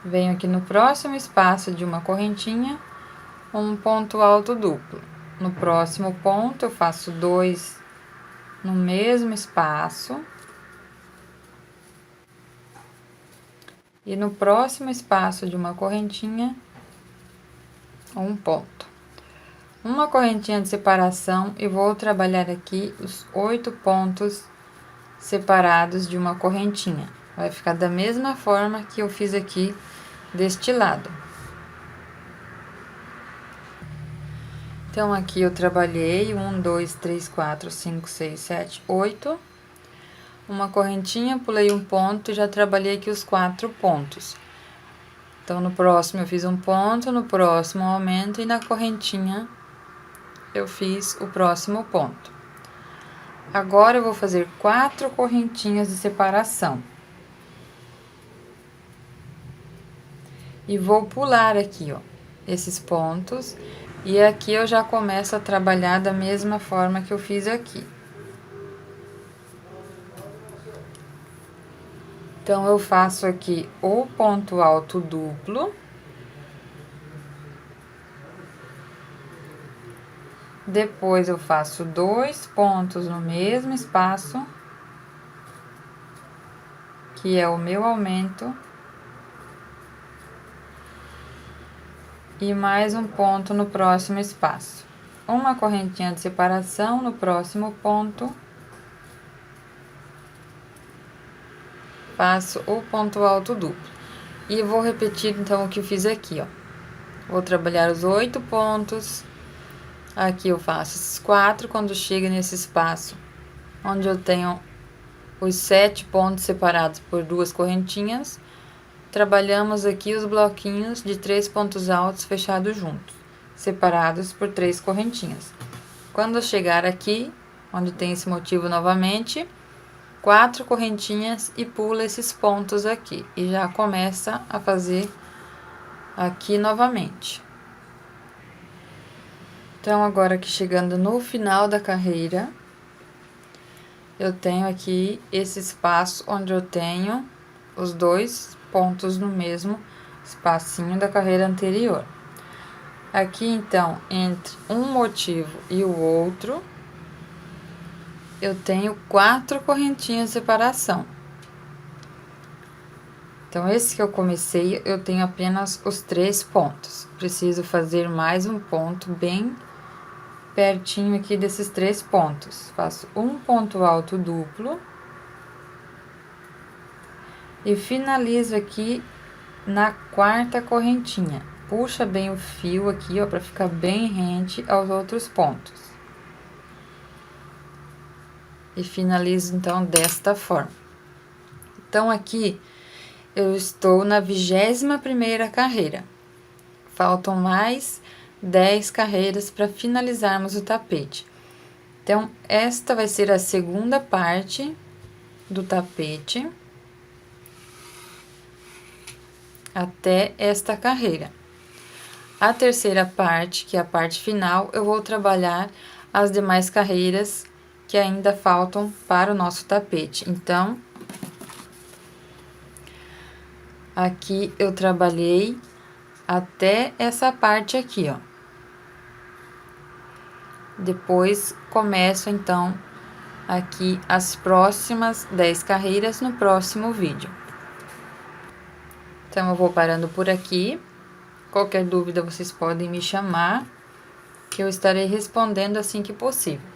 Venho aqui no próximo espaço de uma correntinha, um ponto alto duplo. No próximo ponto, eu faço 2 no mesmo espaço. E no próximo espaço de uma correntinha, um ponto. Uma correntinha de separação e vou trabalhar aqui os 8 pontos separados de uma correntinha. Vai ficar da mesma forma que eu fiz aqui deste lado. Então, aqui eu trabalhei 1, 2, 3, 4, 5, 6, 7, 8. Uma correntinha, pulei um ponto e já trabalhei aqui os 4 pontos. Então, no próximo eu fiz um ponto, no próximo um aumento e na correntinha eu fiz o próximo ponto. Agora eu vou fazer 4 correntinhas de separação. E vou pular aqui, ó, esses pontos. E aqui eu já começo a trabalhar da mesma forma que eu fiz aqui. Então, eu faço aqui o ponto alto duplo. Depois, eu faço 2 pontos no mesmo espaço, que é o meu aumento. E mais um ponto no próximo espaço. Uma correntinha de separação no próximo ponto. Faço o ponto alto duplo. E vou repetir, então, o que eu fiz aqui, ó. Vou trabalhar os 8 pontos. Aqui eu faço esses 4, quando chega nesse espaço, onde eu tenho os 7 pontos separados por 2 correntinhas, trabalhamos aqui os bloquinhos de 3 pontos altos fechados juntos, separados por 3 correntinhas. Quando eu chegar aqui, onde tem esse motivo novamente, 4 correntinhas e pula esses pontos aqui. E já começa a fazer aqui novamente. Então, agora que chegando no final da carreira, eu tenho aqui esse espaço onde eu tenho os 2 pontos no mesmo espacinho da carreira anterior. Aqui, então, entre um motivo e o outro, eu tenho 4 correntinhas de separação. Então, esse que eu comecei, eu tenho apenas os 3 pontos. Preciso fazer mais um ponto bem pertinho aqui desses 3 pontos. Faço um ponto alto duplo. E finalizo aqui na 4ª correntinha. Puxa bem o fio aqui, ó, pra ficar bem rente aos outros pontos. E finalizo, então, desta forma. Então, aqui, eu estou na 21ª carreira. Faltam mais 10 carreiras para finalizarmos o tapete. Então, esta vai ser a segunda parte do tapete até esta carreira. A terceira parte, que é a parte final, eu vou trabalhar as demais carreiras que ainda faltam para o nosso tapete. Então, aqui eu trabalhei até essa parte aqui, ó. Depois, começo, então, aqui as próximas 10 carreiras no próximo vídeo. Então, eu vou parando por aqui. Qualquer dúvida, vocês podem me chamar, que eu estarei respondendo assim que possível.